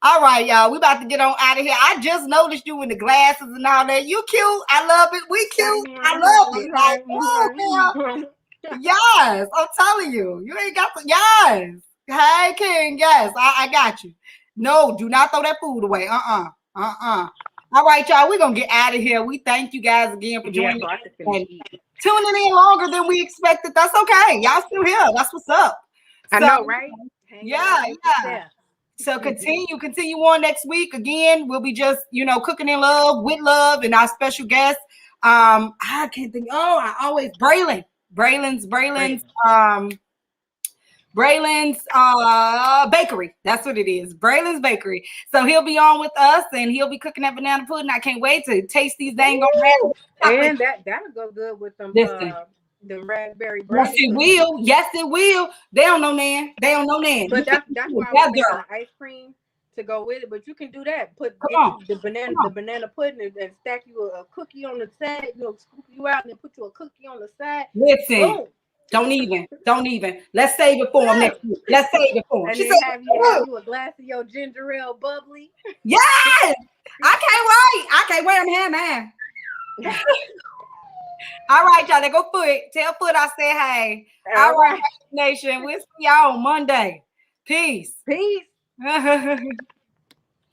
All right, y'all. We about to get on out of here. I just noticed you in the glasses and all that. You cute. I love it. We cute. I love it. Like, oh, yes, I'm telling you. You ain't got the yes. Hey, King. Yes, I got you. No, do not throw that food away. All right, y'all. We're gonna get out of here. We thank you guys again for joining. Tuning in longer than we expected. That's okay. Y'all still here. That's what's up. I know, right? Yeah. So continue on next week. Again, we'll be just, cooking in love, with love, and our special guest. I can't think. I always Braylon's Bakery. That's what it is. Braylon's Bakery. So he'll be on with us, and he'll be cooking that banana pudding. I can't wait to taste these dang on. And that'll go good with them. The raspberry bread. Yes, it will. They don't know, man. But that's why I want the ice cream to go with it. But you can do that. The banana pudding and stack you a cookie on the side. Scoop you out and then put you a cookie on the side. Listen. Boom. Don't even. Let's save it for him next week. Let's save it for him. And she said, have you a glass of your ginger ale bubbly? Yes. I can't wait. I'm here, man. All right, y'all. They go Foot. Tell Foot I said hey. All right, Nation. We'll see y'all on Monday. Peace.